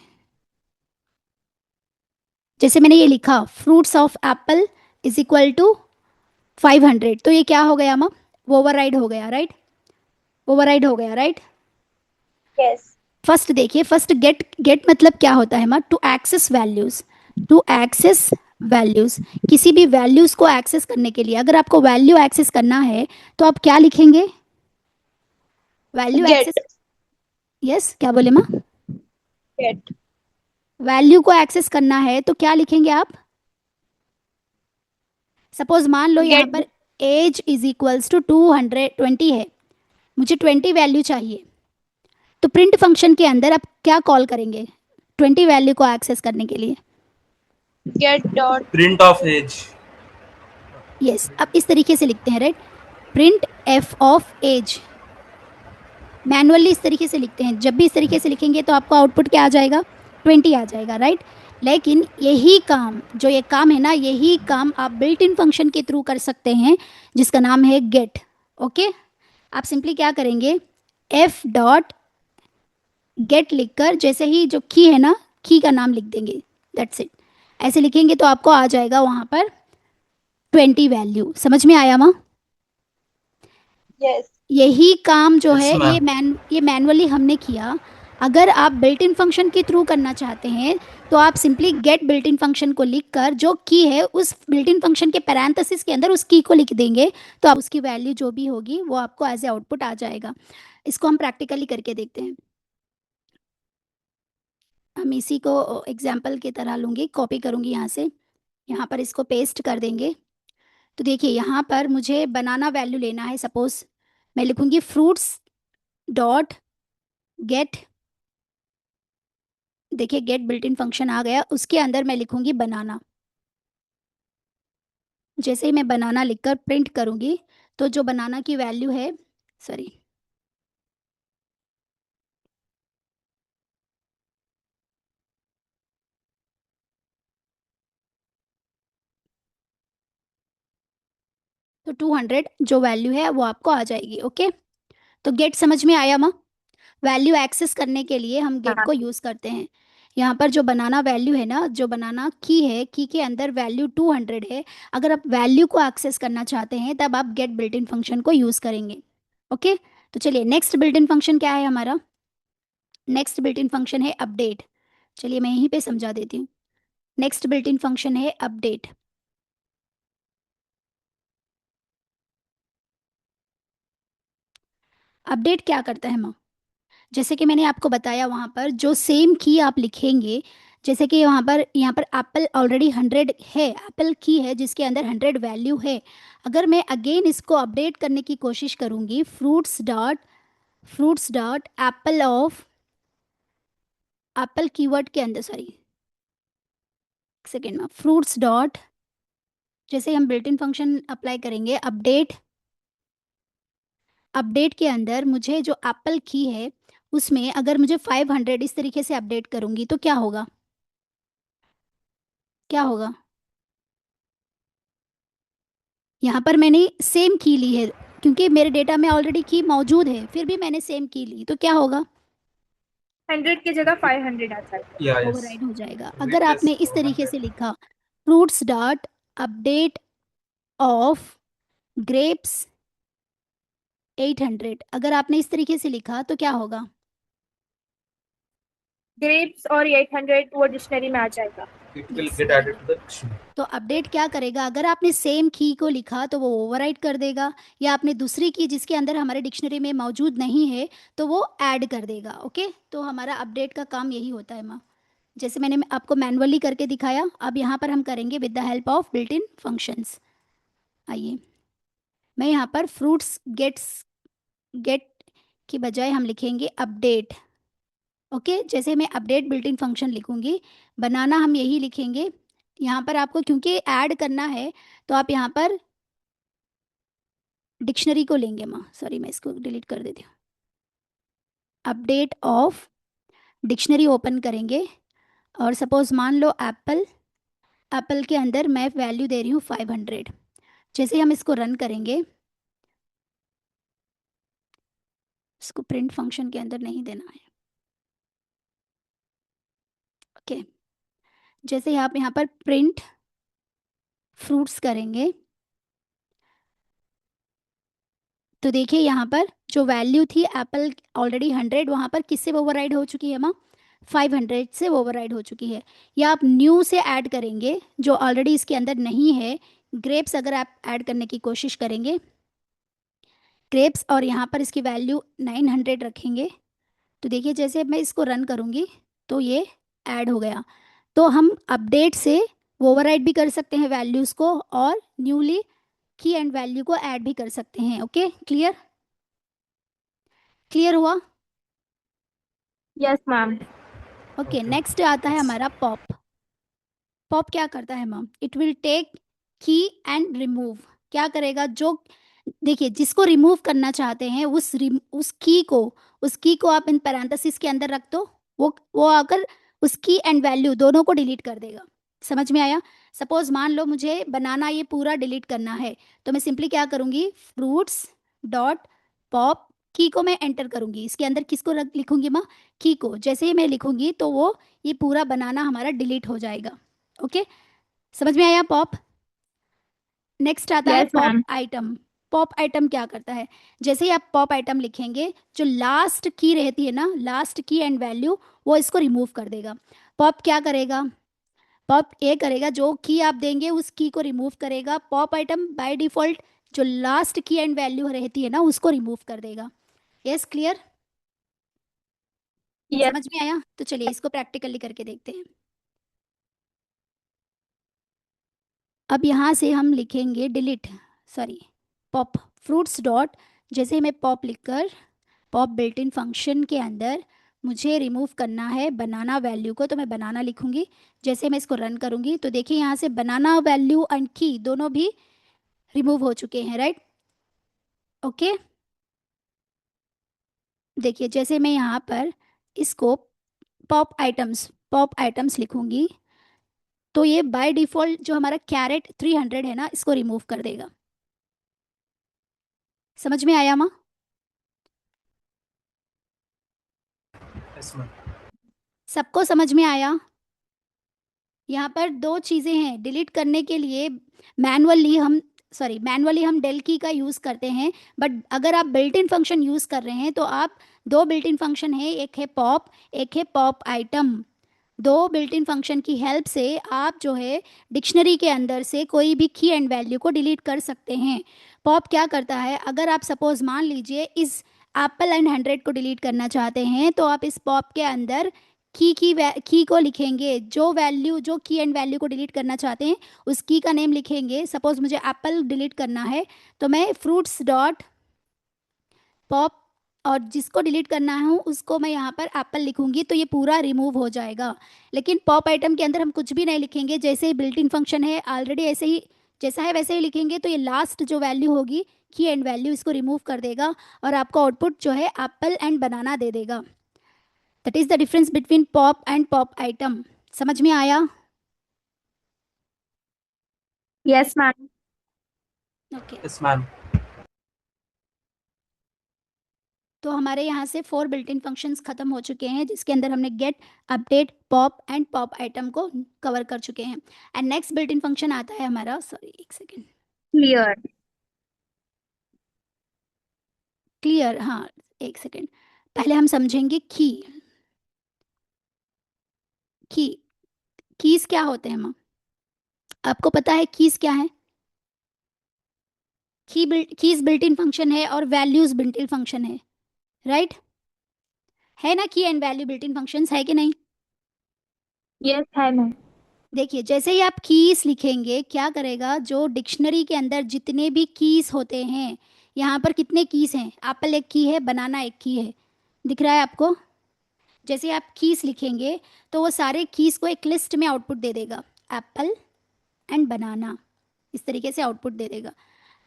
A: जैसे मैंने ये लिखा fruits of apple is equal to 500, तो ये क्या हो गया माँ? वो ओवरराइड हो गया, राइट? ओवरराइड हो गया, राइट?
B: Yes.
A: फर्स्ट देखिए, फर्स्ट गेट मतलब क्या होता है ma'am? To access values, to access values. किसी भी वैल्यूज को एक्सेस करने के लिए, अगर आपको वैल्यू एक्सेस करना है तो आप क्या लिखेंगे? Value
B: Get.
A: एक्सेस, यस, क्या बोले माँ?
B: Get.
A: वैल्यू को एक्सेस करना है तो क्या लिखेंगे आप? सपोज मान लो यहाँ
B: Get.
A: पर एज इज इक्वल्स टू 220 है, मुझे 20 वैल्यू चाहिए, तो प्रिंट फंक्शन के अंदर आप क्या कॉल करेंगे 20 वैल्यू को एक्सेस करने के लिए?
B: Get dot.
C: Print of age.
A: Yes, अब इस तरीके से लिखते हैं, right? Print f of age. Manually इस तरीके से लिखते हैं, जब भी इस तरीके से लिखेंगे तो आपको आउटपुट क्या आ जाएगा? 20 आ जाएगा, राइट? लेकिन यही काम, जो ये काम है ना, यही काम आप बिल्ट इन फंक्शन के थ्रू कर सकते हैं जिसका नाम है गेट। ओके, आप सिंपली क्या करेंगे, एफ डॉट गेट लिखकर, जैसे ही जो की है ना, की का नाम लिख देंगे, दैट्स इट। ऐसे लिखेंगे तो आपको आ जाएगा वहाँ पर 20 वैल्यू। समझ में आया माँ?
B: Yes.
A: यही काम जो
C: Yes,
A: है
C: ma'am.
A: ये मैनुअली हमने किया। अगर आप बिल्ट इन फंक्शन के थ्रू करना चाहते हैं तो आप simply get built in function को लिखकर जो की है उस बिल्ट इन फंक्शन के पैरेंथेसिस के अंदर उस की को लिख देंगे, तो आप उसकी वैल्यू जो भी होगी वो आपको एज ए आउटपुट आ जाएगा। इसको हम प्रैक्टिकली करके देखते हैं। हम इसी को एग्जाम्पल की तरह लूँगी, कॉपी करूँगी यहाँ से, यहाँ पर इसको पेस्ट कर देंगे। तो देखिए यहाँ पर मुझे बनाना वैल्यू लेना है। सपोज मैं लिखूँगी फ्रूट्स डॉट गेट, देखिए गेट बिल्ट इन फंक्शन आ गया, उसके अंदर मैं लिखूंगी बनाना। जैसे ही मैं बनाना लिखकर प्रिंट करूंगी तो जो बनाना की वैल्यू है, सॉरी, तो 200 जो वैल्यू है वो आपको आ जाएगी। ओके, तो गेट समझ में आया माँ? वैल्यू एक्सेस करने के लिए हम गेट
D: हाँ।
A: को यूज़ करते हैं। यहाँ पर जो बनाना वैल्यू है ना, जो बनाना की है, की के अंदर वैल्यू 200 है। अगर आप वैल्यू को एक्सेस करना चाहते हैं तब आप गेट बिल्ट इन फंक्शन को यूज़ करेंगे। ओके, तो चलिए नेक्स्ट बिल्ट इन फंक्शन क्या है हमारा? नेक्स्ट बिल्ट इन फंक्शन है अपडेट। चलिए मैं यहीं पे समझा देती हूँ। नेक्स्ट बिल्ट इन फंक्शन है अपडेट। अपडेट क्या करता है माँ? जैसे कि मैंने आपको बताया, वहाँ पर जो सेम की आप लिखेंगे, जैसे कि यहाँ पर एप्पल ऑलरेडी 100 है, एप्पल की है जिसके अंदर 100 वैल्यू है। अगर मैं अगेन इसको अपडेट करने की कोशिश करूँगी, fruits dot Apple of Apple keyword के अंदर, सॉरी सेकेंड में, फ्रूट्स डॉट, जैसे हम बिल्ट इन फंक्शन अप्लाई करेंगे अपडेट, अपडेट के अंदर मुझे जो एप्पल की है उसमें अगर मुझे 500 इस तरीके से अपडेट करूंगी तो क्या होगा? क्या होगा? यहाँ पर मैंने सेम की ली है, क्योंकि मेरे डेटा में ऑलरेडी की मौजूद है, फिर भी मैंने सेम की ली, तो क्या होगा?
D: 100 की जगह 500 आ जाएगा।
C: या यस,
A: ओवरराइड हो जाएगा। अगर
C: रिप्लेस
A: आपने इस तरीके
C: 100।
A: से लिखा fruits dot update of grapes 800, अगर आपने इस तरीके से लिखा तो क्या होगा?
D: ग्रेप्स और 800 वो डिक्शनरी में आ जाएगा।
C: It will
A: Yes,
C: get
A: very
C: added
A: good.
C: To the dictionary.
A: तो अपडेट क्या करेगा? अगर आपने सेम की को लिखा तो वो ओवरराइट कर देगा, या आपने दूसरी की जिसके अंदर हमारे डिक्शनरी में मौजूद नहीं है तो वो ऐड कर देगा। ओके, तो हमारा अपडेट का काम यही होता है माँ। जैसे मैंने आपको मैनुअली करके दिखाया, अब यहाँ पर हम करेंगे with the help of built in functions. आइए, मैं यहाँ पर फ्रूट्स गेट की बजाय हम लिखेंगे अपडेट। ओके, जैसे मैं अपडेट बिल्ट इन फंक्शन लिखूंगी, बनाना हम यही लिखेंगे। यहाँ पर आपको क्योंकि ऐड करना है तो आप यहाँ पर डिक्शनरी को लेंगे। माँ सॉरी, मैं इसको डिलीट कर देती हूँ। अपडेट ऑफ डिक्शनरी ओपन करेंगे और सपोज मान लो एप्पल, एप्पल के अंदर मैं वैल्यू दे रही हूँ 500। जैसे हम इसको रन करेंगे, इसको प्रिंट फंक्शन के अंदर नहीं देना है। ओके, जैसे आप यहाँ पर प्रिंट फ्रूट्स करेंगे तो देखिए यहाँ पर जो वैल्यू थी एप्पल ऑलरेडी 100, वहाँ पर किससे ओवरराइड हो चुकी है माँ? 500 से ओवरराइड हो चुकी है। या आप न्यू से ऐड करेंगे जो ऑलरेडी इसके अंदर नहीं है। ग्रेप्स अगर आप ऐड करने की कोशिश करेंगे, ग्रेप्स, और यहाँ पर इसकी वैल्यू 900 रखेंगे तो देखिए जैसे मैं इसको रन करूँगी तो ये ऐड हो गया। तो हम अपडेट से ओवरराइड भी कर सकते हैं वैल्यूज़ को, और न्यूली की एंड वैल्यू को ऐड भी कर सकते हैं। Okay, clear? क्लियर हुआ?
D: Yes ma'am.
A: Okay,
C: Okay.
A: Next आता है हमारा पॉप। पॉप क्या करता है मैम? इट विल टेक की एंड रिमूव। क्या करेगा? जो देखिए जिसको रिमूव करना चाहते हैं उस की को आप इन पैरेंथेसिस के अंदर रख दो, वो आकर उस की एंड वैल्यू दोनों को डिलीट कर देगा। समझ में आया? सपोज मान लो मुझे बनाना ये पूरा डिलीट करना है तो मैं सिंपली क्या करूँगी, फ्रूट्स डॉट पॉप की को मैं एंटर करूँगी। इसके अंदर किसको लिखूंगी माँ? की को। जैसे ही मैं लिखूंगी तो वो ये पूरा बनाना हमारा डिलीट हो जाएगा। ओके, समझ में आया पॉप? नेक्स्ट आता है
D: yes
A: pop
D: ma'am.
A: Item. Pop item क्या करता है? जैसे ही आप पॉप आइटम लिखेंगे, जो लास्ट की रहती है ना, लास्ट की एंड वैल्यू, वो इसको रिमूव कर देगा। पॉप क्या करेगा? पॉप ये करेगा, जो की आप देंगे उस की को रिमूव करेगा। पॉप आइटम बाय डिफॉल्ट जो लास्ट की एंड वैल्यू रहती है ना, उसको रिमूव कर देगा। Yes, clear?
D: यस।
A: समझ में आया? तो चलिए इसको प्रैक्टिकली करके देखते हैं। अब यहाँ से हम लिखेंगे delete, sorry, pop fruits dot, जैसे मैं पॉप लिखकर पॉप बिल्ट इन फंक्शन के अंदर मुझे रिमूव करना है बनाना वैल्यू को, तो मैं बनाना लिखूंगी। जैसे मैं इसको रन करूंगी तो देखिए यहाँ से बनाना वैल्यू एंड की दोनों भी रिमूव हो चुके हैं, राइट? ओके, देखिए जैसे मैं यहाँ पर इसको पॉप आइटम्स लिखूंगी तो ये बाय डिफॉल्ट जो हमारा कैरेट 300 है ना, इसको रिमूव कर देगा। समझ में आया माँ?
C: Yes, ma'am.
A: सबको समझ में आया? यहाँ पर दो चीज़ें हैं डिलीट करने के लिए। मैनुअली हम डेल की का यूज़ करते हैं, बट अगर आप बिल्ट इन फंक्शन यूज़ कर रहे हैं तो आप दो बिल्ट इन फंक्शन है, एक है पॉप, एक है पॉप आइटम। दो बिल्ट इन फंक्शन की हेल्प से आप जो है डिक्शनरी के अंदर से कोई भी की एंड वैल्यू को डिलीट कर सकते हैं। पॉप क्या करता है? अगर आप सपोज मान लीजिए इस एप्पल एंड 100 को डिलीट करना चाहते हैं तो आप इस पॉप के अंदर की को लिखेंगे। जो वैल्यू, जो की एंड वैल्यू को डिलीट करना चाहते हैं उस की का नेम लिखेंगे। सपोज मुझे एप्पल डिलीट करना है तो मैं फ्रूट्स डॉट पॉप, और जिसको डिलीट करना है उसको मैं यहाँ पर एप्पल लिखूंगी तो ये पूरा रिमूव हो जाएगा। लेकिन पॉप आइटम के अंदर हम कुछ भी नहीं लिखेंगे, जैसे ही बिल्ट इन फंक्शन है ऑलरेडी ऐसे ही जैसा है वैसे ही लिखेंगे तो ये लास्ट जो वैल्यू होगी की एंड वैल्यू, इसको रिमूव कर देगा और आपको आउटपुट जो है एप्पल एंड बनाना दे देगा। That is the difference between pop and pop item. समझ में आया?
D: Yes ma'am.
A: Okay,
C: Yes, ma'am.
A: तो हमारे यहाँ से 4 बिल्ट इन फंक्शंस खत्म हो चुके हैं जिसके अंदर हमने get, update, pop and pop item को कवर कर चुके हैं। And next built in function आता है हमारा, सॉरी एक सेकेंड,
D: क्लियर।
A: क्लियर। हाँ, एक सेकेंड, पहले हम समझेंगे की कीज क्या होते हैं माँ? आपको पता है कीज क्या है? कीज बिल्ट इन फंक्शन है और वैल्यूज बिल्ट इन फंक्शन है, राइट? है ना, की and value built in functions है कि नहीं?
D: यस है मैम।
A: देखिए जैसे ही आप कीज लिखेंगे क्या करेगा, जो डिक्शनरी के अंदर जितने भी कीज होते हैं, यहाँ पर कितने कीज हैं, एप्पल एक की है, बनाना एक की है, दिख रहा है आपको। जैसे आप कीज लिखेंगे तो वो सारे कीज को एक लिस्ट में आउटपुट दे देगा, एप्पल एंड बनाना, इस तरीके से आउटपुट दे देगा।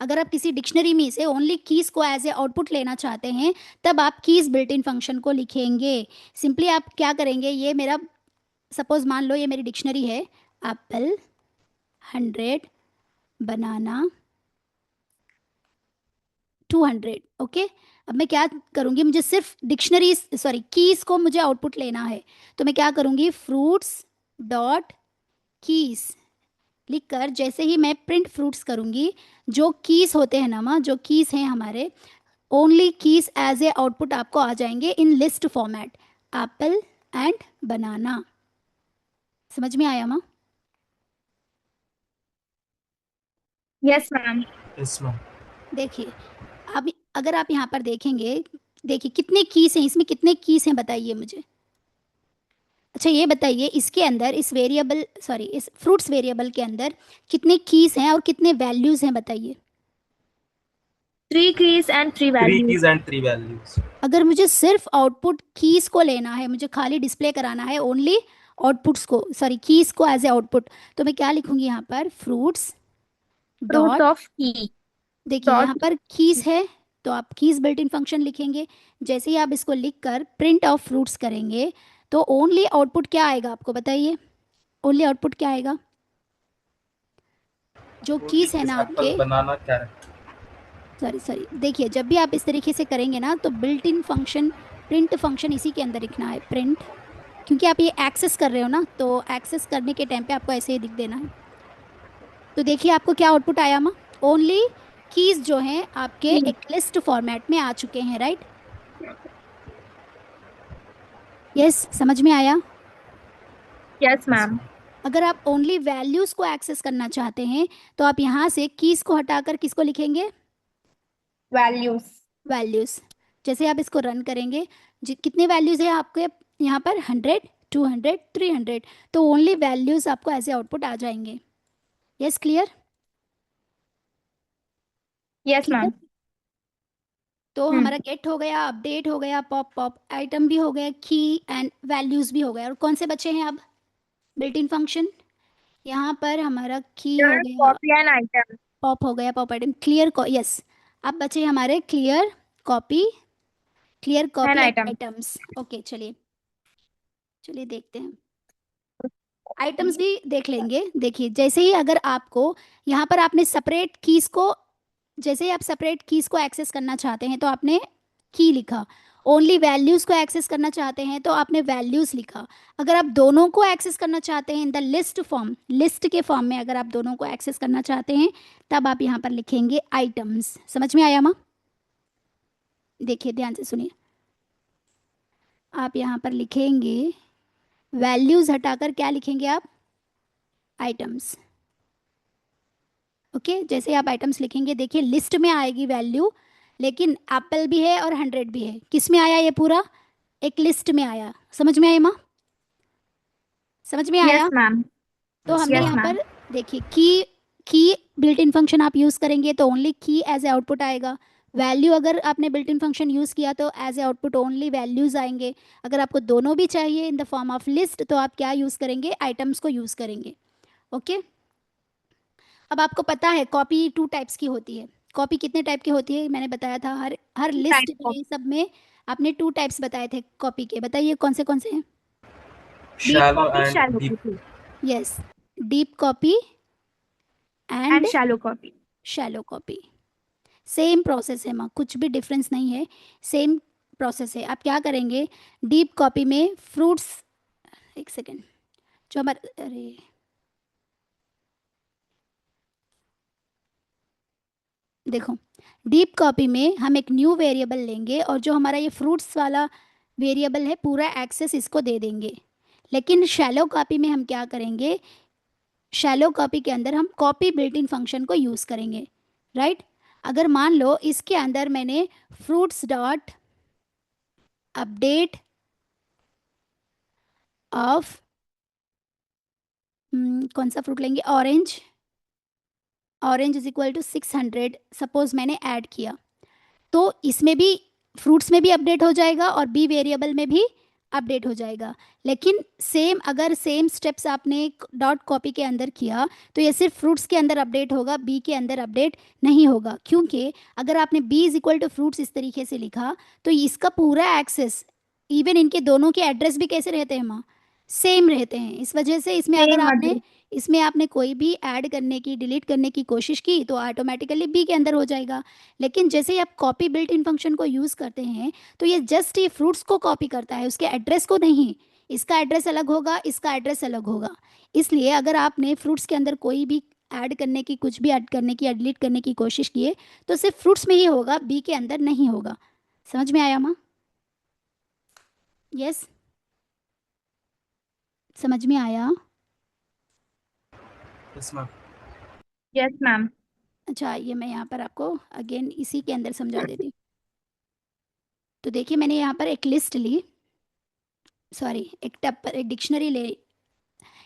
A: अगर आप किसी डिक्शनरी में से ओनली कीज को एज ए आउटपुट लेना चाहते हैं तब आप कीज बिल्ट इन फंक्शन को लिखेंगे। सिंपली आप क्या करेंगे, ये मेरा सपोज मान लो ये मेरी डिक्शनरी है, एप्पल 100, बनाना 200। ओके, अब मैं क्या करूँगी, मुझे सिर्फ डिक्शनरी सॉरी कीज को मुझे आउटपुट लेना है, तो मैं क्या करूँगी, फ्रूट्स डॉट कीज लिखकर जैसे ही मैं प्रिंट फ्रूट्स करूँगी, जो कीज होते हैं ना माँ, जो कीज हैं हमारे, only keys as a output आपको आ जाएंगे in list format, apple and banana. समझ में आया माँ?
D: Yes ma'am.
C: Yes, ma'am.
A: देखिए अब अगर आप यहाँ पर देखेंगे, देखिए कितने कीज हैं इसमें, कितने कीज हैं बताइए मुझे। अच्छा ये बताइए इसके अंदर, इस वेरिएबल सॉरी इस फ्रूट्स वेरिएबल के अंदर कितने कीज हैं और कितने वैल्यूज हैं बताइए।
D: 3 keys and 3
C: Three
D: values.
C: keys and three values.
A: अगर मुझे सिर्फ आउटपुट कीज को लेना है, मुझे खाली डिस्प्ले कराना है ओनली आउटपुट्स को, सॉरी कीज को एज ए आउटपुट, तो मैं क्या लिखूंगी यहाँ पर, fruits
D: Fruits
A: dot,
D: of key.
A: देखिए यहाँ
D: Dot.
A: पर कीज है तो आप कीज बिल्ट इन फंक्शन लिखेंगे। जैसे ही आप इसको लिखकर प्रिंट ऑफ फ्रूट्स करेंगे तो ओनली आउटपुट क्या आएगा आपको बताइए, ओनली आउटपुट क्या आएगा, जो
C: Only
A: कीज है
C: keys
A: ना
C: apple,
A: आपके,
C: banana, carrot.
A: सॉरी सॉरी देखिए जब भी आप इस तरीके से करेंगे ना तो built in function, print function इसी के अंदर लिखना है, प्रिंट, क्योंकि आप ये एक्सेस कर रहे हो ना, तो एक्सेस करने के टाइम पे आपको ऐसे ही लिख देना है। तो देखिए आपको क्या आउटपुट आया माँ, ओनली कीज जो हैं आपके
D: Key.
A: एक लिस्ट फॉर्मेट में आ चुके हैं, राइट? यस, समझ में आया?
D: Yes ma'am.
A: अगर आप ओनली वैल्यूज को एक्सेस करना चाहते हैं तो आप यहाँ से कीज को हटाकर किसको लिखेंगे,
B: Values.
A: वैल्यूज। जैसे आप इसको रन करेंगे, कितने वैल्यूज है आपके यहाँ पर, 100, 200, 300, तो ओनली वैल्यूज आपको ऐसे आउटपुट आ जाएंगे। Yes clear?
D: Yes
A: clear?
D: ma'am.
A: तो हमारा गेट हो गया, अपडेट हो गया, पॉप पॉप आइटम भी हो गया, की एंड वैल्यूज भी हो गया, और कौन से बचे हैं अब, बिल्ट इन फंक्शन। यहाँ पर हमारा की हो
D: Clear,
A: गया,
D: copy and item.
A: पॉप हो गया, पॉप आइटम, क्लियर, यस। अब बचे हमारे clear copy, clear
D: And
A: copy and
D: item.
A: Items. Okay चलिए, चलिए देखते हैं, आइटम्स भी देख लेंगे। देखिए जैसे ही अगर आपको यहाँ पर आपने सेपरेट कीज को, जैसे ही आप सेपरेट कीज को एक्सेस करना चाहते हैं तो आपने की लिखा, ओनली वैल्यूज को एक्सेस करना चाहते हैं तो आपने वैल्यूज लिखा। अगर आप दोनों को एक्सेस करना चाहते हैं in the list form, list के फॉर्म में अगर आप दोनों को एक्सेस करना चाहते हैं तब आप यहाँ पर लिखेंगे आइटम्स। समझ में आया माँ? देखिए ध्यान से सुनिए, आप यहाँ पर लिखेंगे वैल्यूज हटाकर क्या लिखेंगे आप, आइटम्स। ओके जैसे आप आइटम्स लिखेंगे देखिए लिस्ट में आएगी वैल्यू, लेकिन एप्पल भी है और 100 भी है, किस में आया ये पूरा, एक लिस्ट में आया। समझ में आया माँ? समझ में आया?
D: Yes ma'am.
A: तो हमने
D: Yes
A: यहाँ
D: ma'am.
A: पर देखिए की बिल्ट इन फंक्शन आप यूज़ करेंगे तो only key as a output आएगा, वैल्यू अगर आपने बिल्ट इन फंक्शन यूज़ किया तो as a output only values आएंगे। अगर आपको दोनों भी चाहिए in the form of list तो आप क्या यूज़ करेंगे, आइटम्स को यूज़ करेंगे। ओके अब आपको पता है कॉपी 2 टाइप्स की होती है, कॉपी कितने टाइप की होती है मैंने बताया था, हर हर लिस्ट
D: Type of.
A: में सब में आपने 2 टाइप्स बताए थे कॉपी के, बताइए कौन से हैं।
D: Deep
C: Shallow
D: copy,
C: and
D: shallow
C: deep.
D: copy.
A: Yes, deep copy and
D: And shallow copy.
A: Shallow copy, same process है माँ, कुछ भी डिफरेंस नहीं है, सेम प्रोसेस है। आप क्या करेंगे, डीप कॉपी में फ्रूट्स, एक सेकेंड, जो हमारे, अरे देखो डीप कॉपी में हम एक न्यू वेरिएबल लेंगे और जो हमारा ये फ्रूट्स वाला वेरिएबल है पूरा एक्सेस इसको दे देंगे। लेकिन शैलो कॉपी में हम क्या करेंगे, शैलो कॉपी के अंदर हम कॉपी बिल्ट इन फंक्शन को यूज़ करेंगे, राइट? अगर मान लो इसके अंदर मैंने फ्रूट्स डॉट अपडेट ऑफ कौन सा फ्रूट लेंगे, orange. Orange is equal to 600 suppose मैंने ऐड किया, तो इसमें भी फ्रूट्स में भी अपडेट हो जाएगा और बी वेरिएबल में भी अपडेट हो जाएगा। लेकिन सेम, अगर सेम स्टेप्स आपने डॉट कॉपी के अंदर किया तो ये सिर्फ फ्रूट्स के अंदर अपडेट होगा, बी के अंदर अपडेट नहीं होगा। क्योंकि अगर आपने b is equal to fruits इस तरीके से लिखा तो इसका पूरा एक्सेस, इवन इनके दोनों के एड्रेस भी कैसे रहते हैं माँ, सेम रहते हैं। इस वजह से इसमें अगर
D: सेम
A: आपने
D: एड्रेस।
A: इसमें आपने कोई भी ऐड करने की, डिलीट करने की कोशिश की तो ऑटोमेटिकली बी के अंदर हो जाएगा। लेकिन जैसे ही आप कॉपी बिल्ट इन फंक्शन को यूज़ करते हैं तो ये जस्ट ये फ्रूट्स को कॉपी करता है, उसके एड्रेस को नहीं। इसका एड्रेस अलग होगा, इसका एड्रेस अलग होगा। इसलिए अगर आपने फ्रूट्स के अंदर कोई भी ऐड करने की, कुछ भी ऐड करने की या डिलीट करने की कोशिश किए तो सिर्फ फ्रूट्स में ही होगा, बी के अंदर नहीं होगा। समझ में आया माँ? यस, समझ में आया?
C: Yes ma'am.
D: Yes ma'am.
A: अच्छा, ये मैं यहाँ पर आपको अगेन इसी के अंदर समझा देती हूँ। तो देखिए मैंने यहाँ पर एक लिस्ट ली, सॉरी एक टब पर एक डिक्शनरी ले,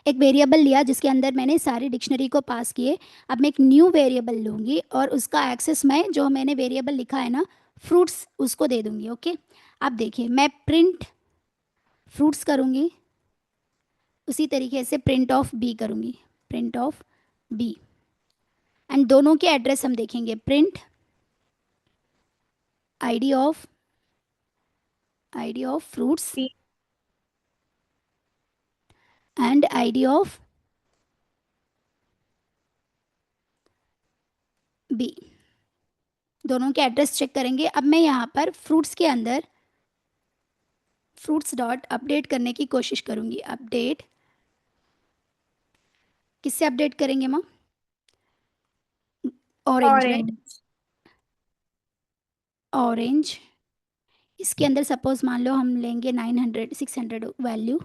A: एक वेरिएबल लिया जिसके अंदर मैंने सारी डिक्शनरी को पास किए। अब मैं एक न्यू वेरिएबल लूँगी और उसका एक्सेस मैं, जो मैंने वेरिएबल लिखा है ना फ्रूट्स, उसको दे दूँगी। ओके, अब देखिए मैं प्रिंट फ्रूट्स करूँगी, उसी तरीके से प्रिंट ऑफ बी करूँगी, प्रिंट ऑफ बी। एंड दोनों के एड्रेस हम देखेंगे, print ID of fruits and ID of b, दोनों के एड्रेस चेक करेंगे। अब मैं यहाँ पर फ्रूट्स के अंदर फ्रूट्स डॉट अपडेट करने की कोशिश करूँगी। अपडेट किससे अपडेट करेंगे माँ? Orange, right,
D: orange.
A: ऑरेंज। इसके अंदर सपोज मान लो हम लेंगे 900 600 वैल्यू।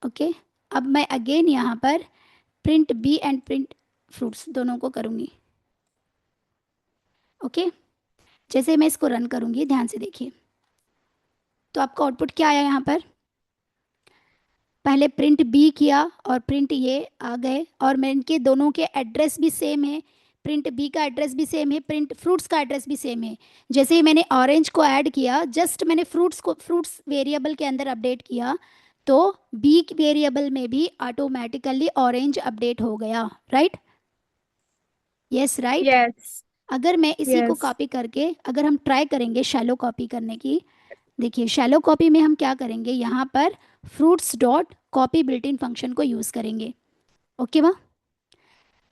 A: ओके, अब मैं अगेन यहाँ पर print b and print fruits दोनों को करूँगी। ओके, जैसे मैं इसको रन करूँगी, ध्यान से देखिए, तो आपका आउटपुट क्या आया यहाँ पर? पहले प्रिंट बी किया और प्रिंट ये आ गए, और मैं इनके दोनों के एड्रेस भी सेम है, प्रिंट बी का एड्रेस भी सेम है, प्रिंट फ्रूट्स का एड्रेस भी सेम है। जैसे ही मैंने ऑरेंज को ऐड किया, जस्ट मैंने फ्रूट्स वेरिएबल के अंदर अपडेट किया, तो बी वेरिएबल में भी ऑटोमेटिकली ऑरेंज अपडेट हो गया। राइट? Yes, right.
D: यस।
A: अगर मैं इसी को
D: यस।
A: कॉपी करके, अगर हम ट्राई करेंगे शैलो कॉपी करने की, देखिए शैलो कॉपी में हम क्या करेंगे, यहाँ पर fruits dot copy built in function को यूज़ करेंगे। ओके माँ?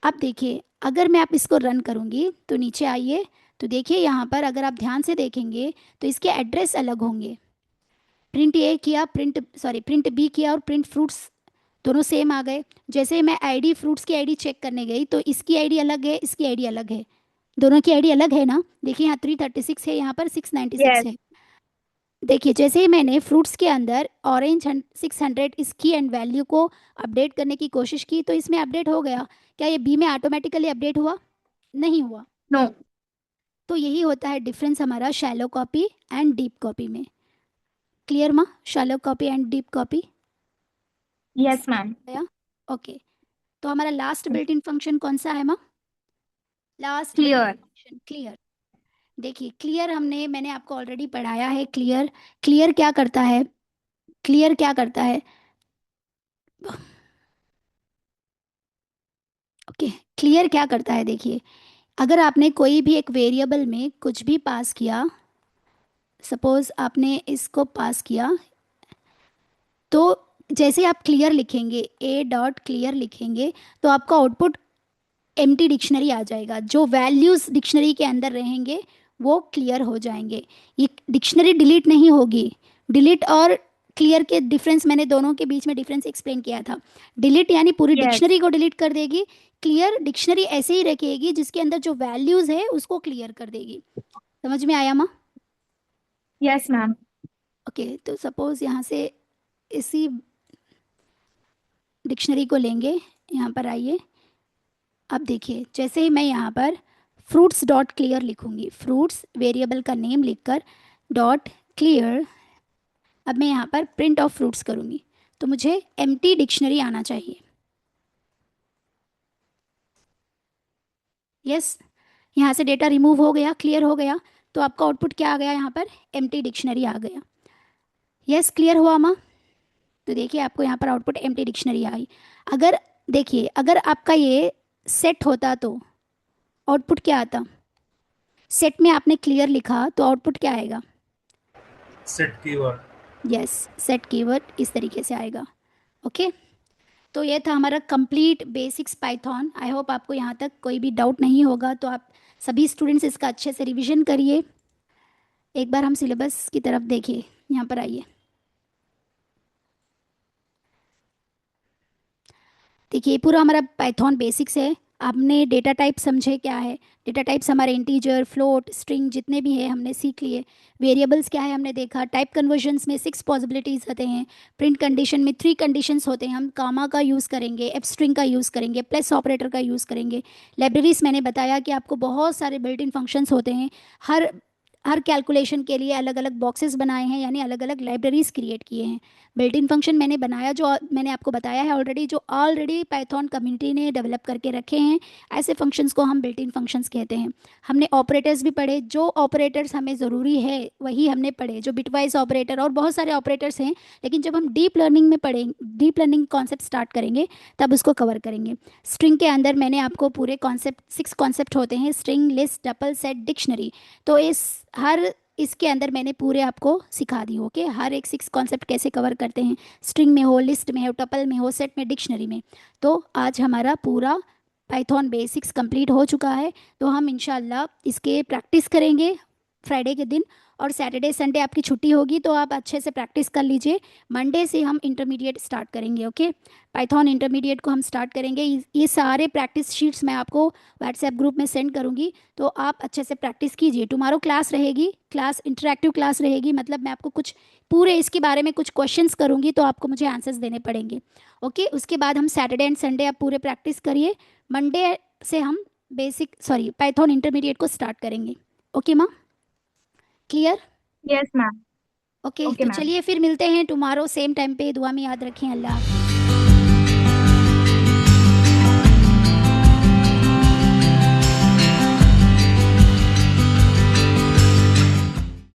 A: अब देखिए अगर मैं आप इसको रन करूँगी तो नीचे आइए, तो देखिए यहाँ पर अगर आप ध्यान से देखेंगे तो इसके एड्रेस अलग होंगे। प्रिंट ए किया, प्रिंट बी किया और प्रिंट फ्रूट्स दोनों सेम आ गए। जैसे ही मैं आईडी फ्रूट्स की आईडी चेक करने गई तो इसकी आईडी अलग है, इसकी आईडी अलग है, दोनों की आईडी अलग है ना। देखिए यहाँ 336 है, यहाँ पर 696
D: यस।
A: है। देखिए जैसे ही मैंने फ्रूट्स के अंदर ऑरेंज 600 इसकी एंड वैल्यू को अपडेट करने की कोशिश की तो इसमें अपडेट हो गया। क्या ये बी में ऑटोमेटिकली अपडेट हुआ? नहीं हुआ।
D: नो।
A: तो यही होता है डिफरेंस हमारा shallow copy and deep copy में। क्लियर माँ? Shallow copy and deep copy.
D: Yes ma'am.
A: Okay, तो हमारा लास्ट बिल्ट इन फंक्शन कौन सा है माँ? Last
D: clear.
A: Function clear. देखिए क्लियर मैंने आपको ऑलरेडी पढ़ाया है। क्लियर, क्लियर क्या करता है? क्लियर क्या करता है? ओके, क्लियर क्या करता है, देखिए अगर आपने कोई भी एक वेरिएबल में कुछ भी पास किया, सपोज आपने इसको पास किया, तो जैसे आप क्लियर लिखेंगे, ए डॉट क्लियर लिखेंगे, तो आपका आउटपुट एम्प्टी डिक्शनरी आ जाएगा। जो वैल्यूज़ डिक्शनरी के अंदर रहेंगे वो क्लियर हो जाएंगे। ये डिक्शनरी डिलीट नहीं होगी। डिलीट और क्लियर के डिफरेंस, मैंने दोनों के बीच में डिफरेंस एक्सप्लेन किया था। डिलीट यानी पूरी
D: यस।
A: डिक्शनरी को डिलीट कर देगी, क्लियर डिक्शनरी ऐसे ही रखेगी जिसके अंदर जो वैल्यूज़ है उसको क्लियर कर देगी। समझ में आया माँ?
D: Yes ma'am.
A: ओके, तो सपोज यहाँ से इसी डिक्शनरी को लेंगे, यहाँ पर आइए। अब देखिए जैसे ही मैं यहाँ पर फ्रूट्स डॉट क्लियर लिखूँगी, फ्रूट्स वेरिएबल का नेम लिखकर डॉट क्लियर, अब मैं यहाँ पर प्रिंट ऑफ फ्रूट्स करूँगी तो मुझे एम्प्टी डिक्शनरी आना चाहिए। यस, यहाँ से डेटा रिमूव हो गया, क्लियर हो गया, तो आपका आउटपुट क्या आ गया यहाँ पर, एम्प्टी डिक्शनरी आ गया। यस, क्लियर हुआ माँ? तो देखिए आपको यहाँ पर आउटपुट एम्प्टी डिक्शनरी आई। अगर देखिए अगर आपका ये सेट होता तो आउटपुट क्या आता, सेट में आपने क्लियर लिखा तो आउटपुट क्या आएगा?
C: Set keyword.
A: Yes, set keyword इस तरीके से आएगा। ओके, तो ये था हमारा complete basics Python. I hope आपको यहाँ तक कोई भी डाउट नहीं होगा, तो आप सभी स्टूडेंट्स इसका अच्छे से रिवीजन करिए। एक बार हम सिलेबस की तरफ देखिए, यहाँ पर आइए। देखिए पूरा हमारा पाइथन बेसिक्स है। आपने डेटा टाइप समझे क्या है, डेटा टाइप्स हमारे इंटीजर, फ्लोट, स्ट्रिंग जितने भी हैं हमने सीख लिए। वेरिएबल्स क्या है हमने देखा। टाइप कन्वर्जन्स में 6 पॉसिबिलिटीज़ होते हैं। प्रिंट कंडीशन में 3 कंडीशंस होते हैं। हम कामा का यूज़ करेंगे, एफ स्ट्रिंग का यूज़ करेंगे, प्लस ऑपरेटर का यूज़ करेंगे। लाइब्रेरीज मैंने बताया कि आपको बहुत सारे बिल्ट इन फंक्शंस होते हैं। हर कैलकुलेशन के लिए अलग अलग बॉक्सेस बनाए हैं, यानी अलग अलग लाइब्रेरीज क्रिएट किए हैं। बिल्ट इन फंक्शन मैंने बनाया, जो मैंने आपको बताया है ऑलरेडी, जो ऑलरेडी पाइथन कम्युनिटी ने डेवलप करके रखे हैं। ऐसे फंक्शंस को हम बिल्ट इन फंक्शंस कहते हैं। हमने ऑपरेटर्स भी पढ़े, जो ऑपरेटर्स हमें ज़रूरी है वही हमने पढ़े, जो बिटवाइज ऑपरेटर और बहुत सारे ऑपरेटर्स हैं। लेकिन जब हम डीप लर्निंग में पढ़ेंगे, डीप लर्निंग कॉन्सेप्ट स्टार्ट करेंगे, तब उसको कवर करेंगे। स्ट्रिंग के अंदर मैंने आपको पूरे कॉन्सेप्ट 6 कॉन्सेप्ट होते हैं, string, list, tuple, set, dictionary. तो इसके अंदर मैंने पूरे आपको सिखा दी। ओके, हर एक 6 कॉन्सेप्ट कैसे कवर करते हैं, स्ट्रिंग में हो, लिस्ट में हो, टपल में हो, सेट में, डिक्शनरी में। तो आज हमारा पूरा पाइथन बेसिक्स कंप्लीट हो चुका है। तो हम इंशाल्लाह इसके प्रैक्टिस करेंगे फ्राइडे के दिन, और सैटरडे संडे आपकी छुट्टी होगी, तो आप अच्छे से प्रैक्टिस कर लीजिए। मंडे से हम इंटरमीडिएट स्टार्ट करेंगे। ओके, पाइथन इंटरमीडिएट को हम स्टार्ट करेंगे। ये सारे प्रैक्टिस शीट्स मैं आपको व्हाट्सएप ग्रुप में सेंड करूँगी, तो आप अच्छे से प्रैक्टिस कीजिए। टुमारो क्लास रहेगी, क्लास इंटरैक्टिव क्लास रहेगी, मतलब मैं आपको कुछ पूरे इसके बारे में कुछ क्वेश्चंस करूँगी, तो आपको मुझे आंसर्स देने पड़ेंगे। ओके, उसके बाद हम सैटरडे एंड संडे आप पूरे प्रैक्टिस करिए। मंडे से हम पाइथन इंटरमीडिएट को स्टार्ट करेंगे। ओके माँ, clear?
D: Yes ma'am.
A: Okay,
D: okay
A: तो
D: मैम।
A: चलिए फिर मिलते हैं टुमारो सेम टाइम पे। दुआ में याद रखें। अल्लाह हाफ़िज़।